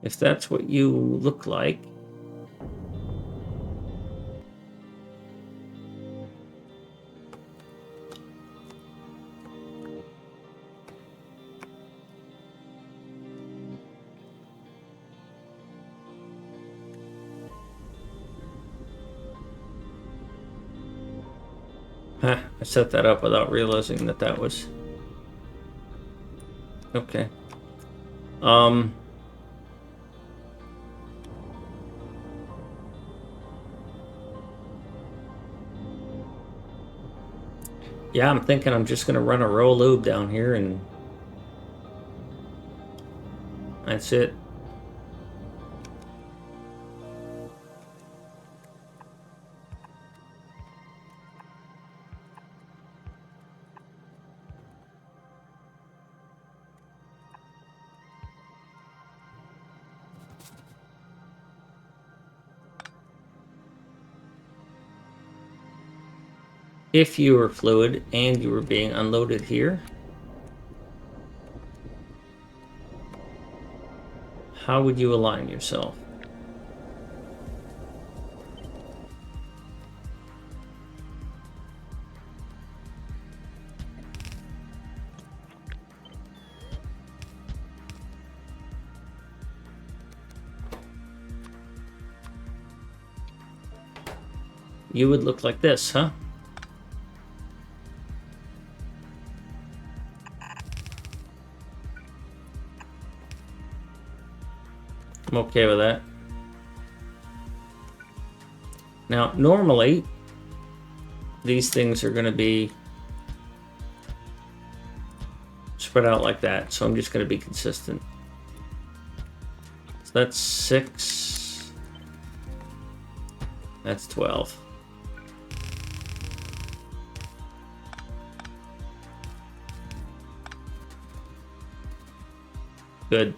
If that's what you look like. Huh, I set that up without realizing that that was... Okay. Yeah, I'm thinking I'm just gonna run a row lube down here and that's it. If you were fluid and you were being unloaded here, how would you align yourself? You would look like this, huh? I'm okay with that. Now, normally, these things are going to be spread out like that, so I'm just going to be consistent. So that's 6. That's 12. Good.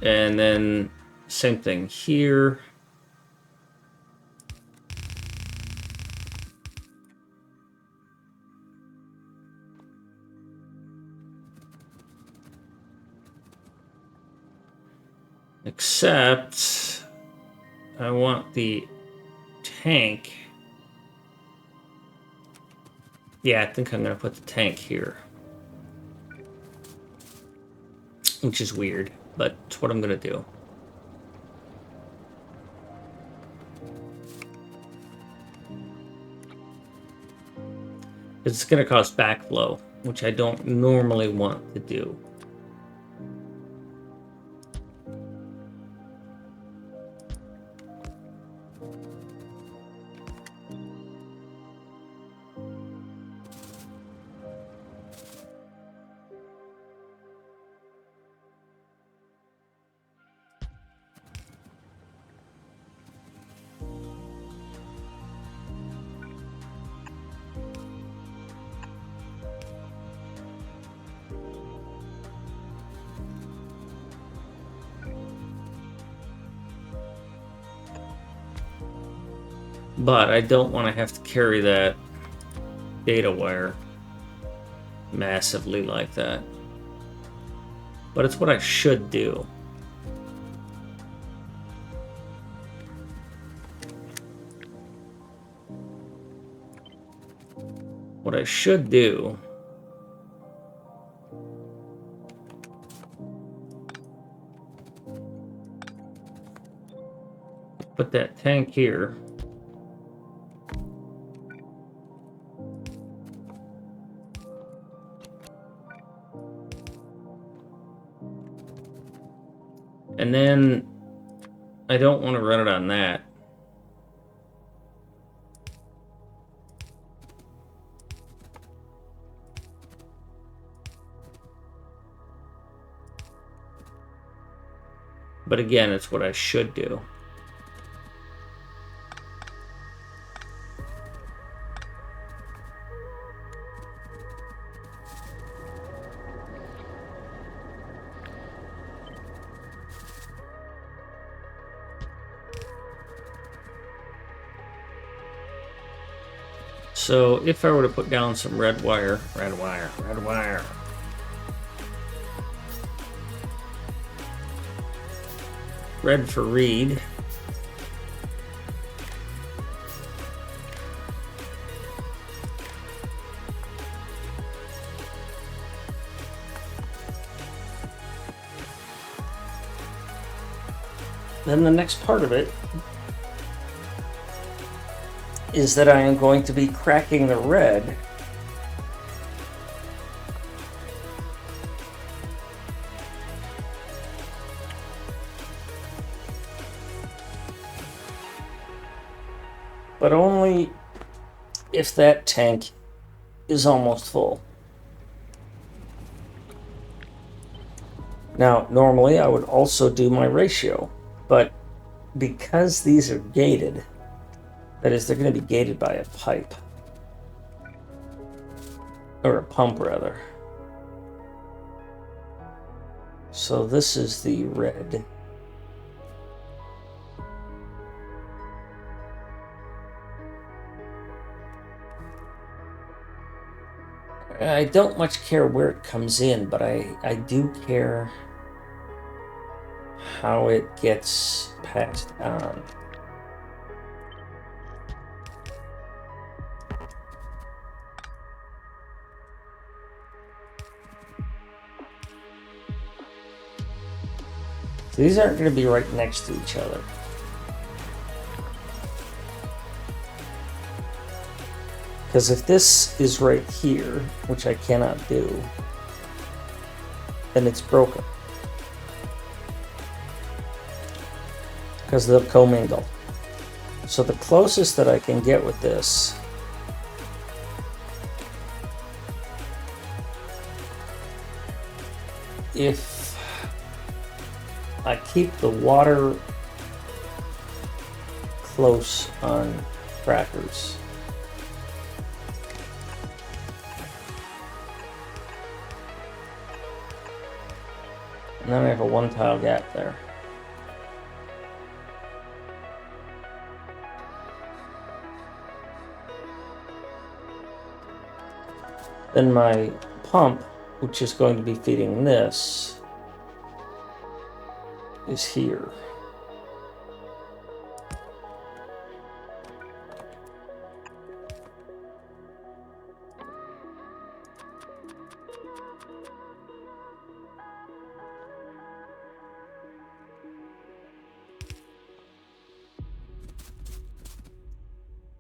And then same thing here. Except I want the tank. Yeah, I think I'm going to put the tank here. Which is weird, but it's what I'm going to do. It's going to cause backflow, which I don't normally want to do. But I don't want to have to carry that data wire massively like that. But it's what I should do. What I should do put that tank here. And then I don't want to run it on that. But again, it's what I should do. So if I were to put down some red wire. red for read. Then the next part of it is that I am going to be cracking the red but only if that tank is almost full. Now, normally I would also do my ratio, but because these are gated, that is, they're going to be gated by a pipe. Or a pump, rather. So this is the red. I don't much care where it comes in, but I do care how it gets passed on. So these aren't going to be right next to each other. Because if this is right here, which I cannot do, then it's broken. Because they'll commingle. So the closest that I can get with this if I keep the water close on crackers. And then I have a one tile gap there. Then my pump, which is going to be feeding this, is here.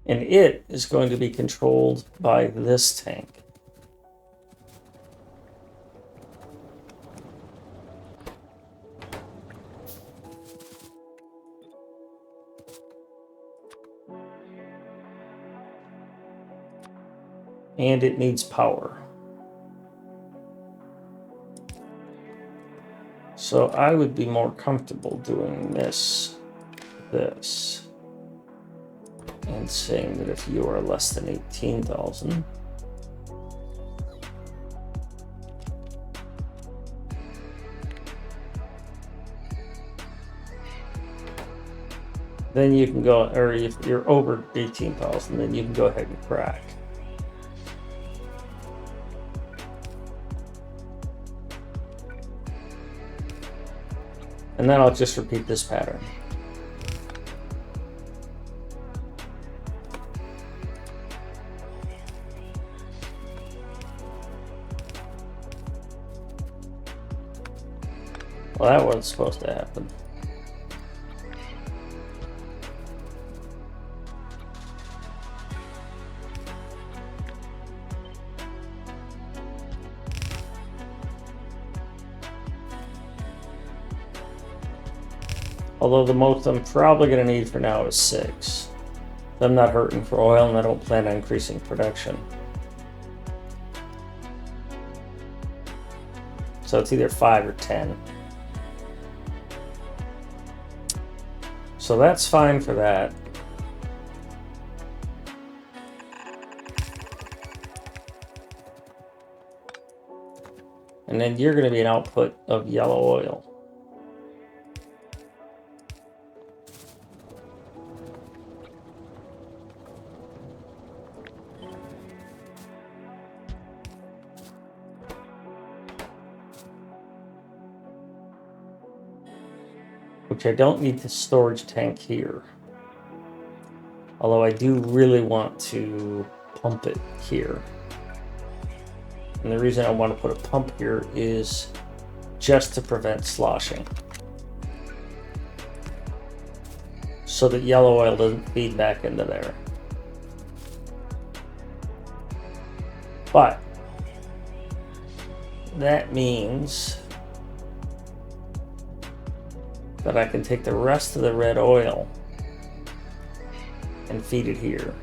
And it is going to be controlled by this tank. And it needs power. So I would be more comfortable doing this, and saying that if you are less than 18,000, then you can go, or if you're over 18,000, then you can go ahead and crack. And then I'll just repeat this pattern. Well, that wasn't supposed to happen. Although the most I'm probably going to need for now is 6. I'm not hurting for oil and I don't plan on increasing production. So it's either 5 or 10. So that's fine for that. And then you're going to be an output of yellow oil. which I don't need the storage tank here. Although I do really want to pump it here. And the reason I want to put a pump here is just to prevent sloshing, so that yellow oil doesn't feed back into there. But that means that I can take the rest of the red oil and feed it here.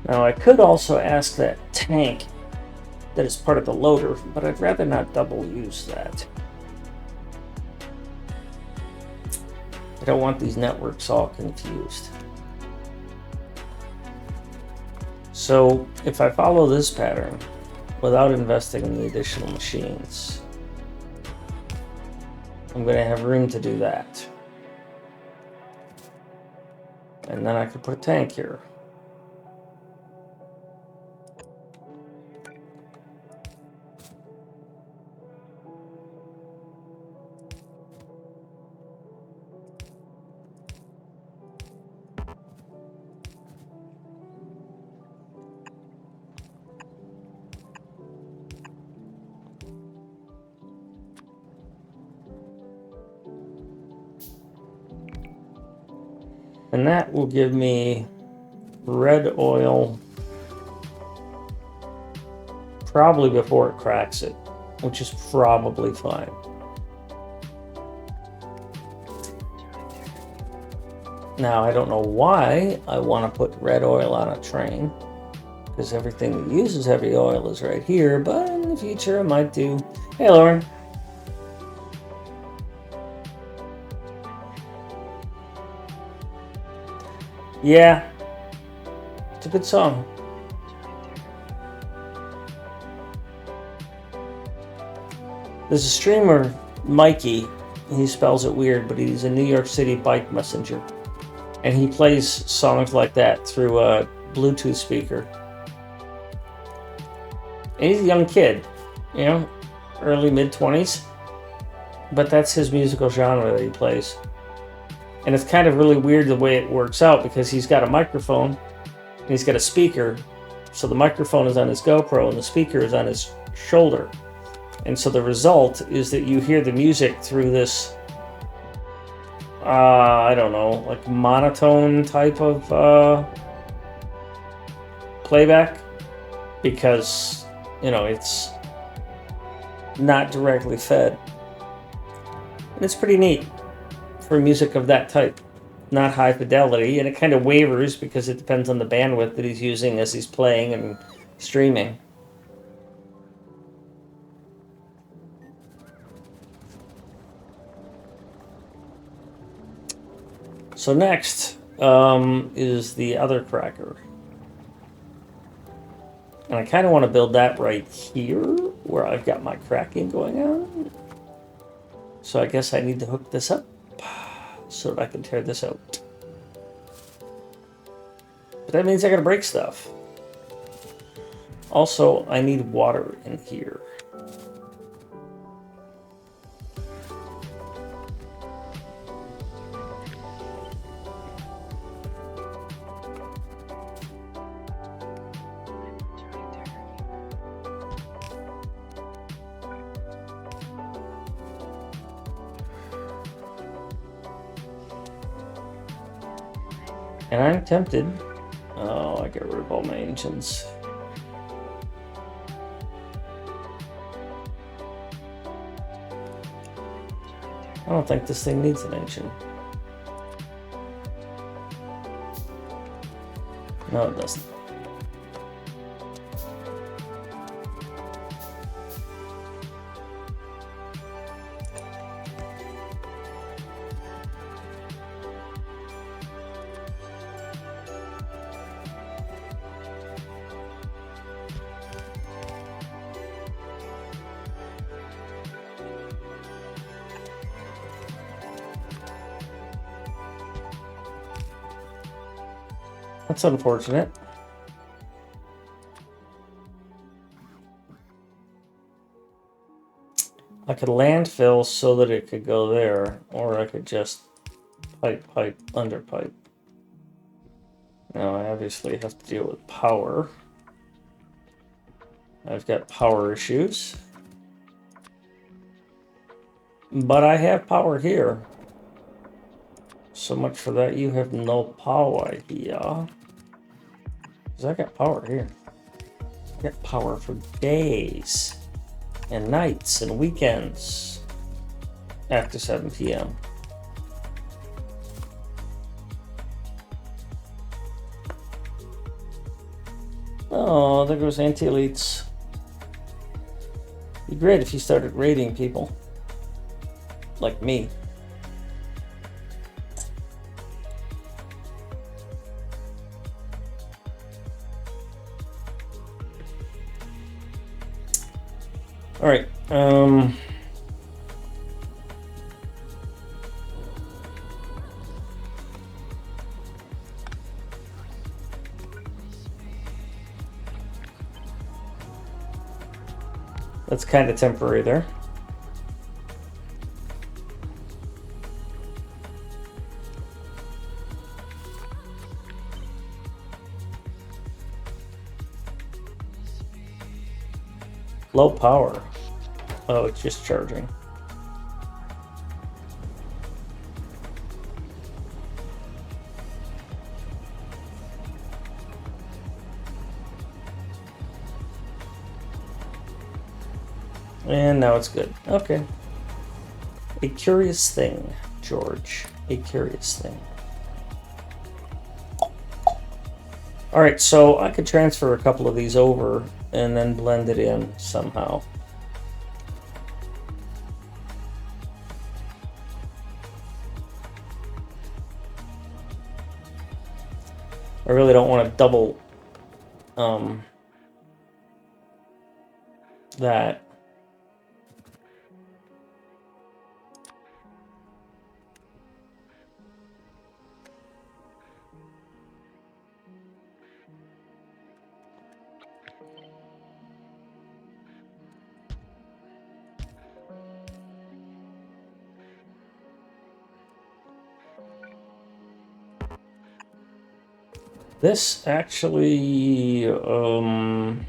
Now I could also ask that tank that is part of the loader, but I'd rather not double use that. I don't want these networks all confused. So if I follow this pattern without investing in the additional machines, I'm going to have room to do that. And then I could put a tank here. And that will give me red oil probably before it cracks it, which is probably fine. Now, I don't know why I want to put red oil on a train, because everything that uses heavy oil is right here, but in the future I might do. Hey, Lauren. Yeah, it's a good song. There's a streamer, Mikey, he spells it weird, but he's a New York City bike messenger. And he plays songs like that through a Bluetooth speaker. And he's a young kid, you know, early mid-20s. But that's his musical genre that he plays. And it's kind of really weird the way it works out, because he's got a microphone and he's got a speaker. So the microphone is on his GoPro and the speaker is on his shoulder. And so the result is that you hear the music through this, I don't know, like monotone type of playback, because, you know, it's not directly fed. And it's pretty neat for music of that type, not high fidelity, and it kind of wavers because it depends on the bandwidth that he's using as he's playing and streaming. So next is the other cracker. And I kind of want to build that right here where I've got my cracking going on. So I guess I need to hook this up so that I can tear this out. But that means I gotta break stuff. Also, I need water in here. And I'm tempted. Oh, I get rid of all my engines. I don't think this thing needs an engine. No, it doesn't. That's unfortunate. I could landfill so that it could go there, or I could just pipe, under pipe. Now I obviously have to deal with power. I've got power issues. But I have power here. So much for that. You have no power here. Because I got power here. I got power for days and nights and weekends after 7 p.m. Oh, there goes anti-elites. It'd be great if you started raiding people. Like me. All right. That's kind of temporary there. Low power. Oh, it's just charging. And now it's good. Okay. A curious thing, George. A curious thing. All right, so I could transfer a couple of these over and then blend it in somehow. I really don't want to double that. This actually, I don't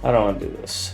want to do this.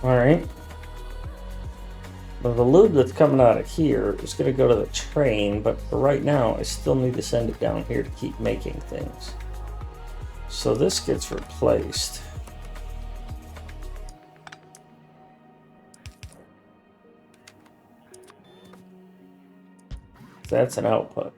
All right. Well, the lube that's coming out of here is going to go to the train, but for right now, I still need to send it down here to keep making things. So this gets replaced. That's an output.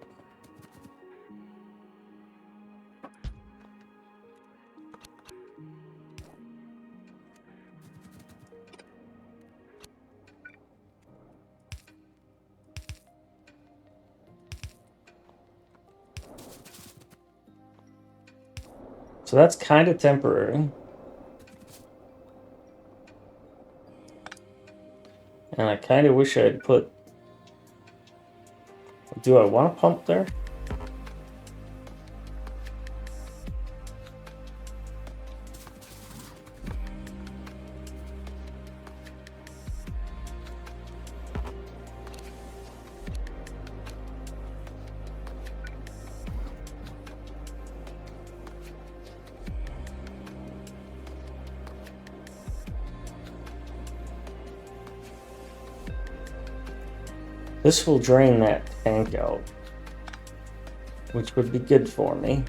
So that's kind of temporary. And I kind of wish I'd put... Do I want to pump there? This will drain that tank out. which would be good for me.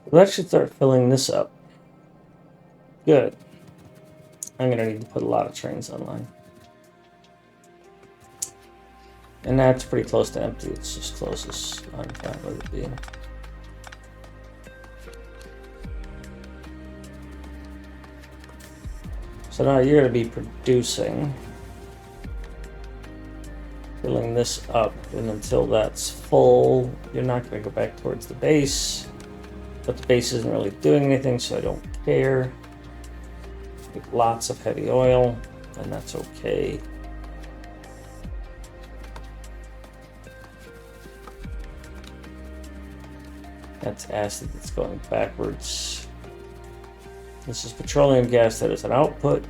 That should start filling this up. Good. I'm going to need to put a lot of trains online. And that's pretty close to empty. It's just closest I'm fine with it being. So now you're going to be producing, filling this up, and until that's full, you're not going to go back towards the base. But the base isn't really doing anything, so I don't care. Get lots of heavy oil, and that's okay. That's acid that's going backwards. This is petroleum gas that is an output.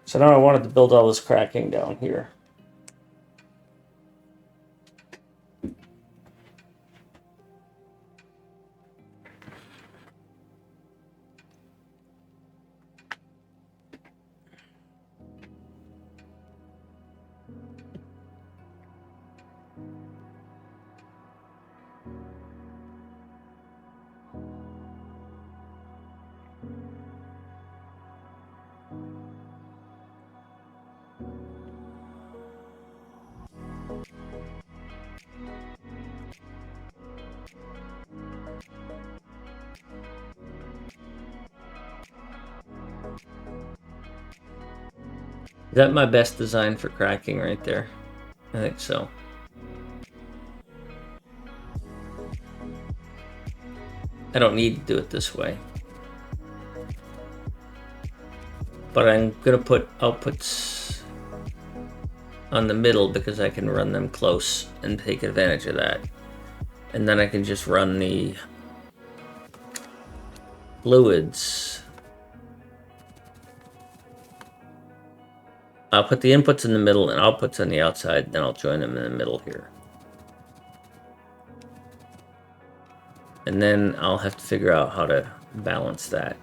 So now I wanted to build all this cracking down here. Is that my best design for cracking right there? I think so. I don't need to do it this way. But I'm going to put outputs on the middle because I can run them close and take advantage of that. And then I can just run the fluids. I'll put the inputs in the middle and outputs on the outside, then I'll join them in the middle here. And then I'll have to figure out how to balance that.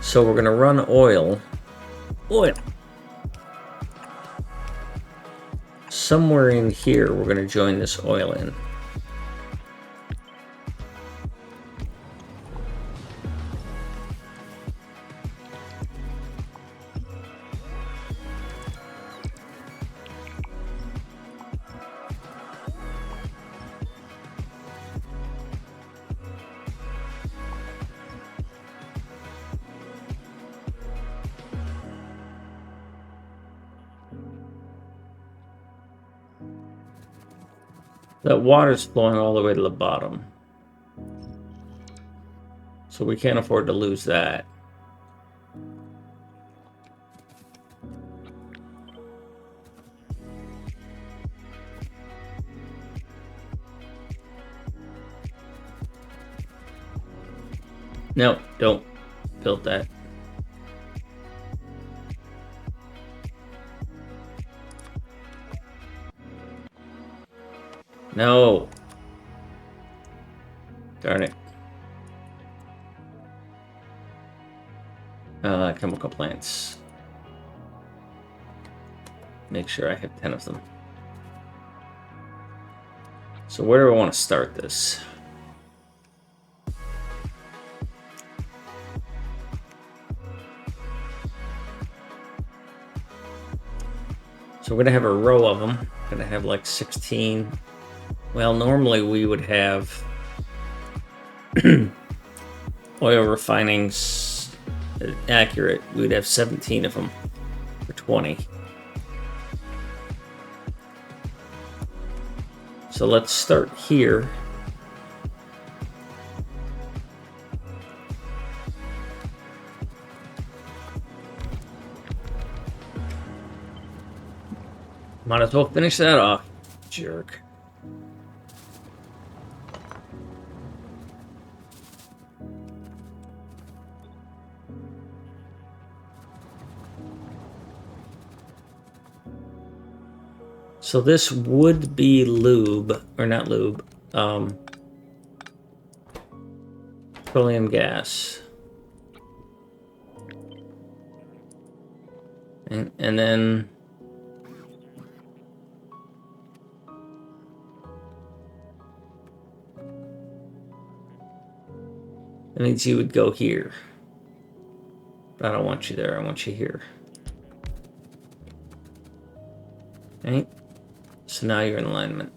So we're going to run oil. Somewhere in here, we're going to join this oil in. That water's flowing all the way to the bottom. So we can't afford to lose that. No, don't build that. No. Darn it. Chemical plants. make sure I have 10 of them. So where do I want to start this? So we're going to have a row of them. Going to have like 16. Well, normally we would have oil refining's accurate. We'd have 17 of them for 20. So let's start here. Might as well finish that off, jerk. So this would be lube, or not lube, petroleum gas. And then that means you would go here. But I don't want you there, I want you here. Okay. So now you're in alignment.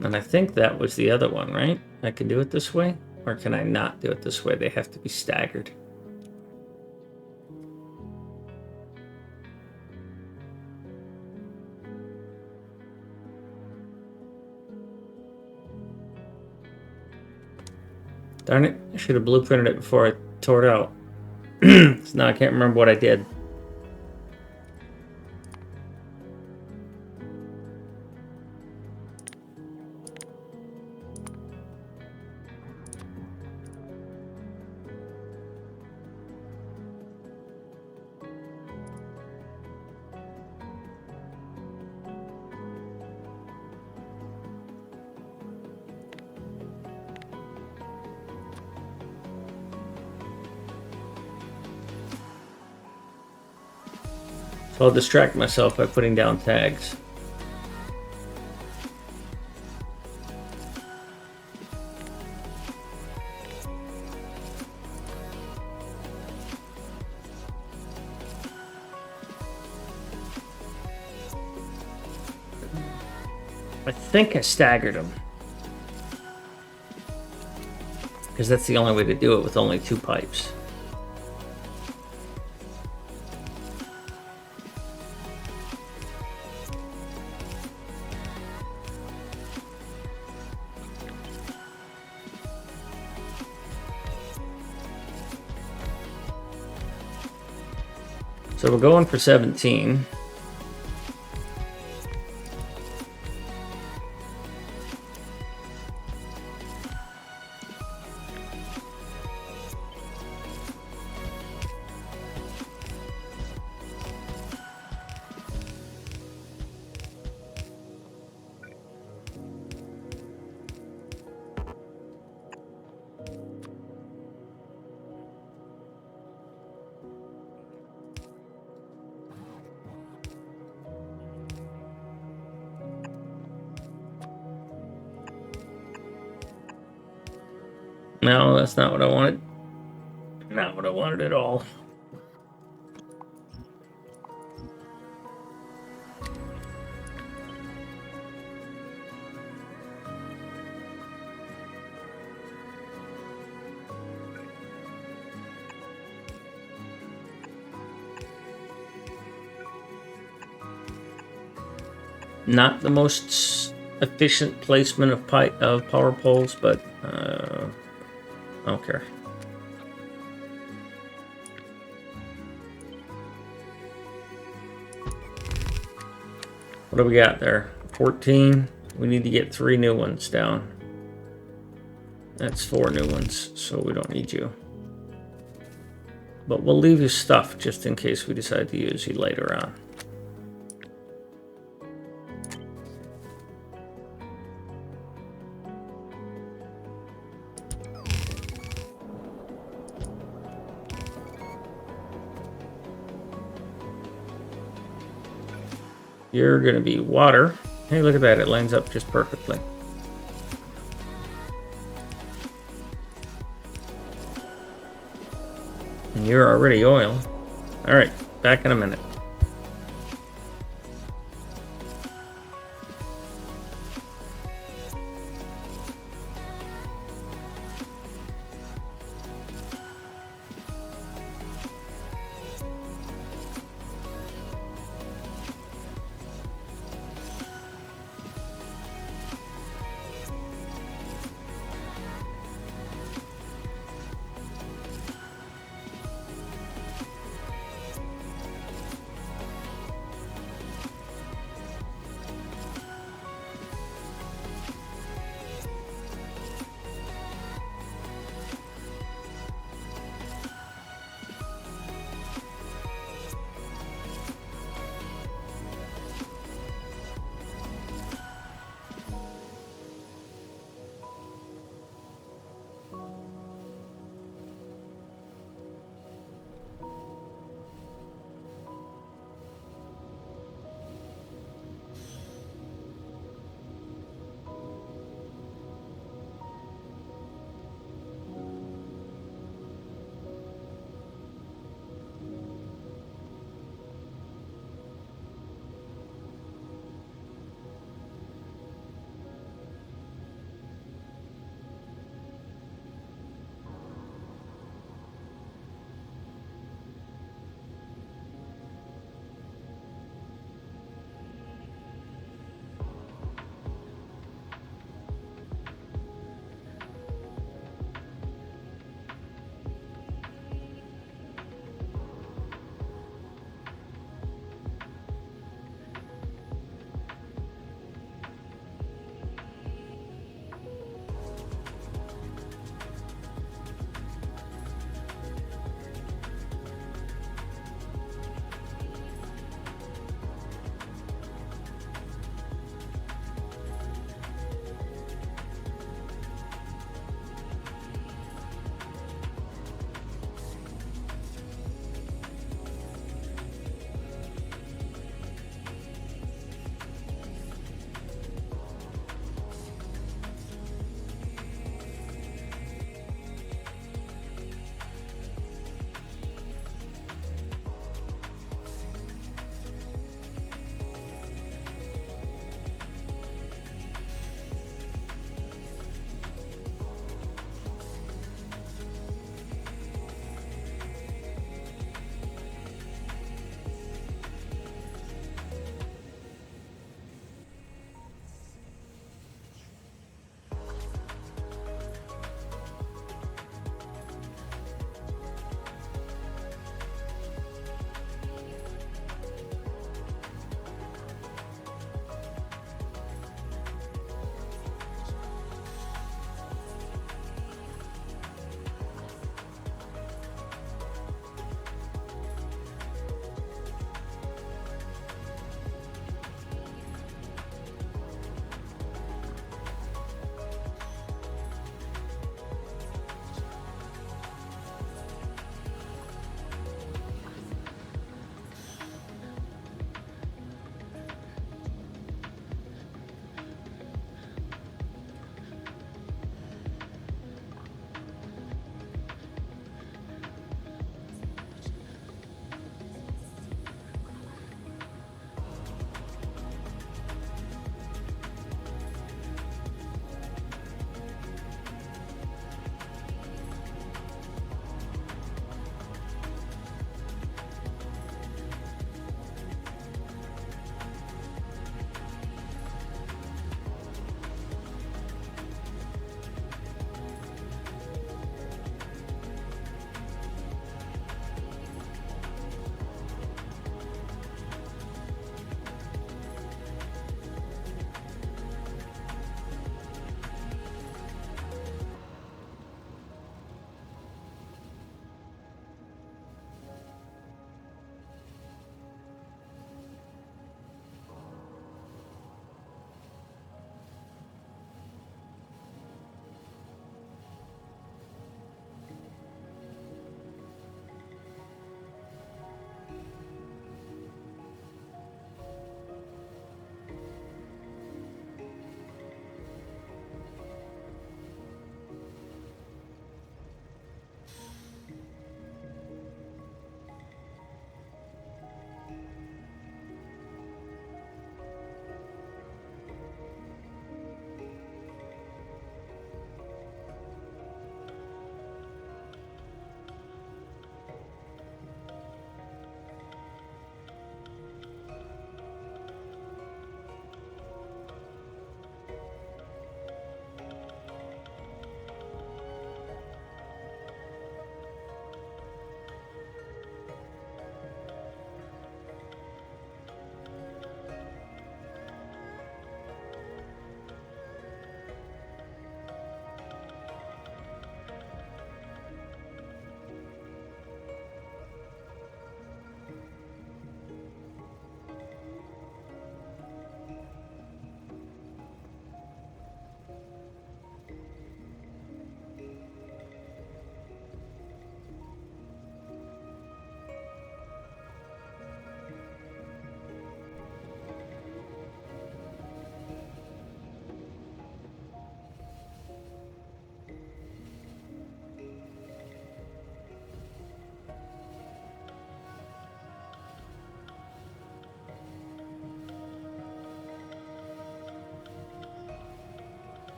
And I think that was the other one, right? I can do it this way? Or can I not do it this way? They have to be staggered. Darn it, I should have blueprinted it before I tore it out. So now I can't remember what I did. So I'll distract myself by putting down tags. I think I staggered them. Because that's the only way to do it with only 2 pipes. So we're going for 17. No, that's not what I wanted. Not what I wanted at all. Not the most efficient placement of power poles, but I don't care. What do we got there? 14. We need to get 3 new ones down. That's 4 new ones, so we don't need you. But we'll leave you stuff just in case we decide to use you later on. You're going to be water. Hey, look at that. It lines up just perfectly. And you're already oil. Alright, back in a minute.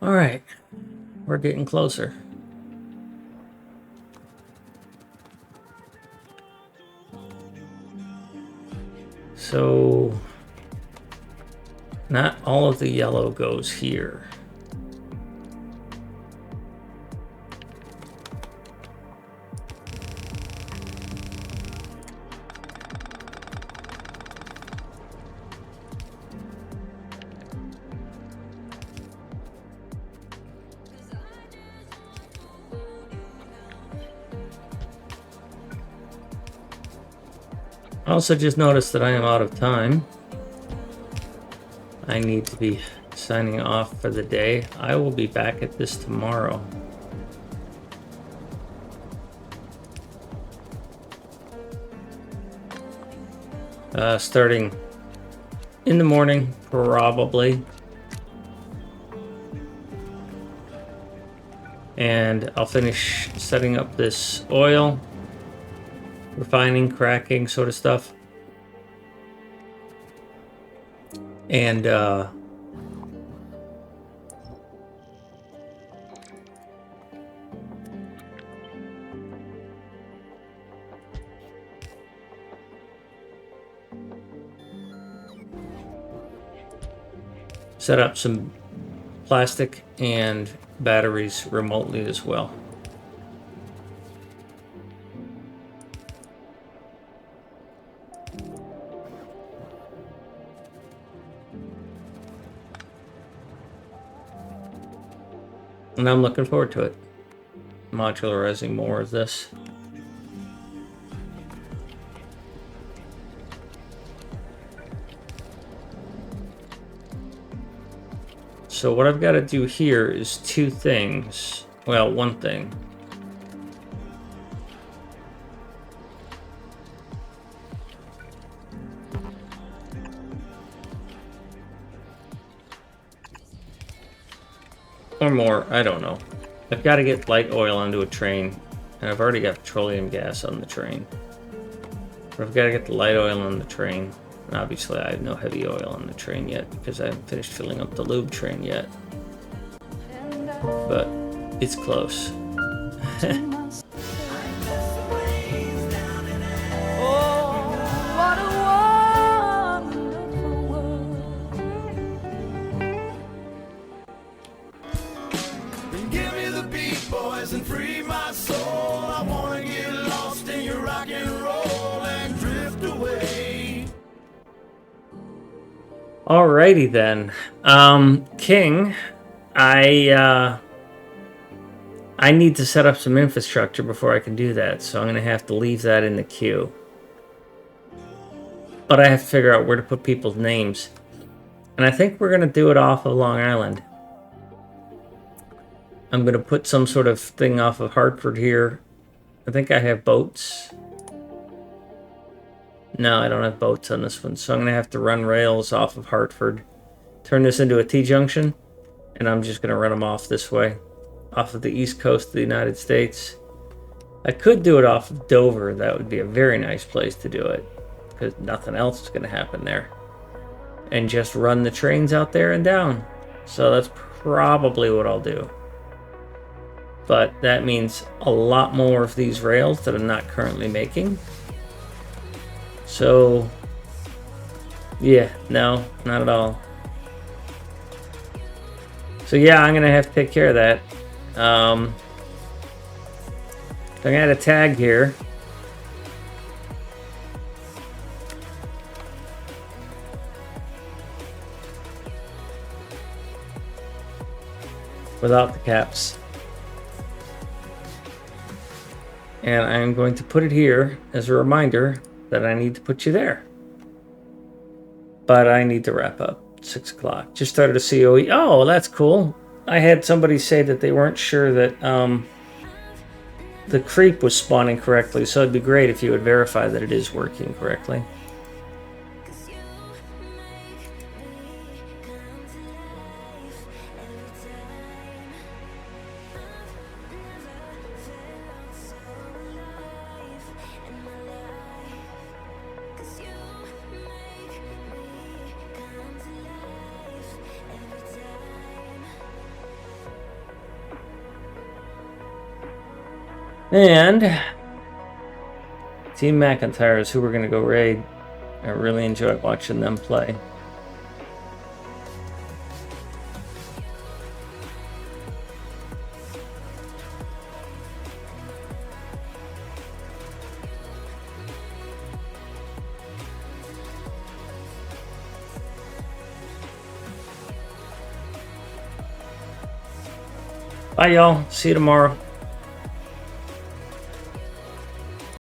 All right, we're getting closer. So, not all of the yellow goes here. I also just noticed that I am out of time. I need to be signing off for the day. I will be back at this tomorrow. Starting in the morning, probably. And I'll finish setting up this oil, refining, cracking sort of stuff. And set up some plastic and batteries remotely as well. And I'm looking forward to it. Modularizing more of this. So what I've got to do here is two things. Well, one thing. Or more, I don't know. I've got to get light oil onto a train, and I've already got petroleum gas on the train. But I've got to get the light oil on the train. And obviously I have no heavy oil on the train yet because I haven't finished filling up the lube train yet. But it's close. And free my soul. I wanna get lost in your rock and roll and drift away. Alrighty then. King, I need to set up some infrastructure before I can do that, so I'm gonna have to leave that in the queue. But I have to figure out where to put people's names. And I think we're gonna do it off of Long Island. I'm going to put some sort of thing off of Hartford here. I think I have boats. No, I don't have boats on this one. So I'm going to have to run rails off of Hartford. Turn this into a T-junction. And I'm just going to run them off this way. Off of the east coast of the United States. I could do it off of Dover. That would be a very nice place to do it. Because nothing else is going to happen there. And just run the trains out there and down. So that's probably what I'll do. But that means a lot more of these rails that I'm not currently making. So, yeah, no, not at all. So yeah, I'm gonna have to take care of that. I'm gonna add a tag here. Without the caps. And I'm going to put it here as a reminder that I need to put you there. But I need to wrap up. 6 o'clock. Just started a COE. Oh, that's cool. I had somebody say that they weren't sure that the creep was spawning correctly, so it'd be great if you would verify that it is working correctly. And Team McIntyre is who we're going to go raid. I really enjoy watching them play. Bye, y'all. See you tomorrow.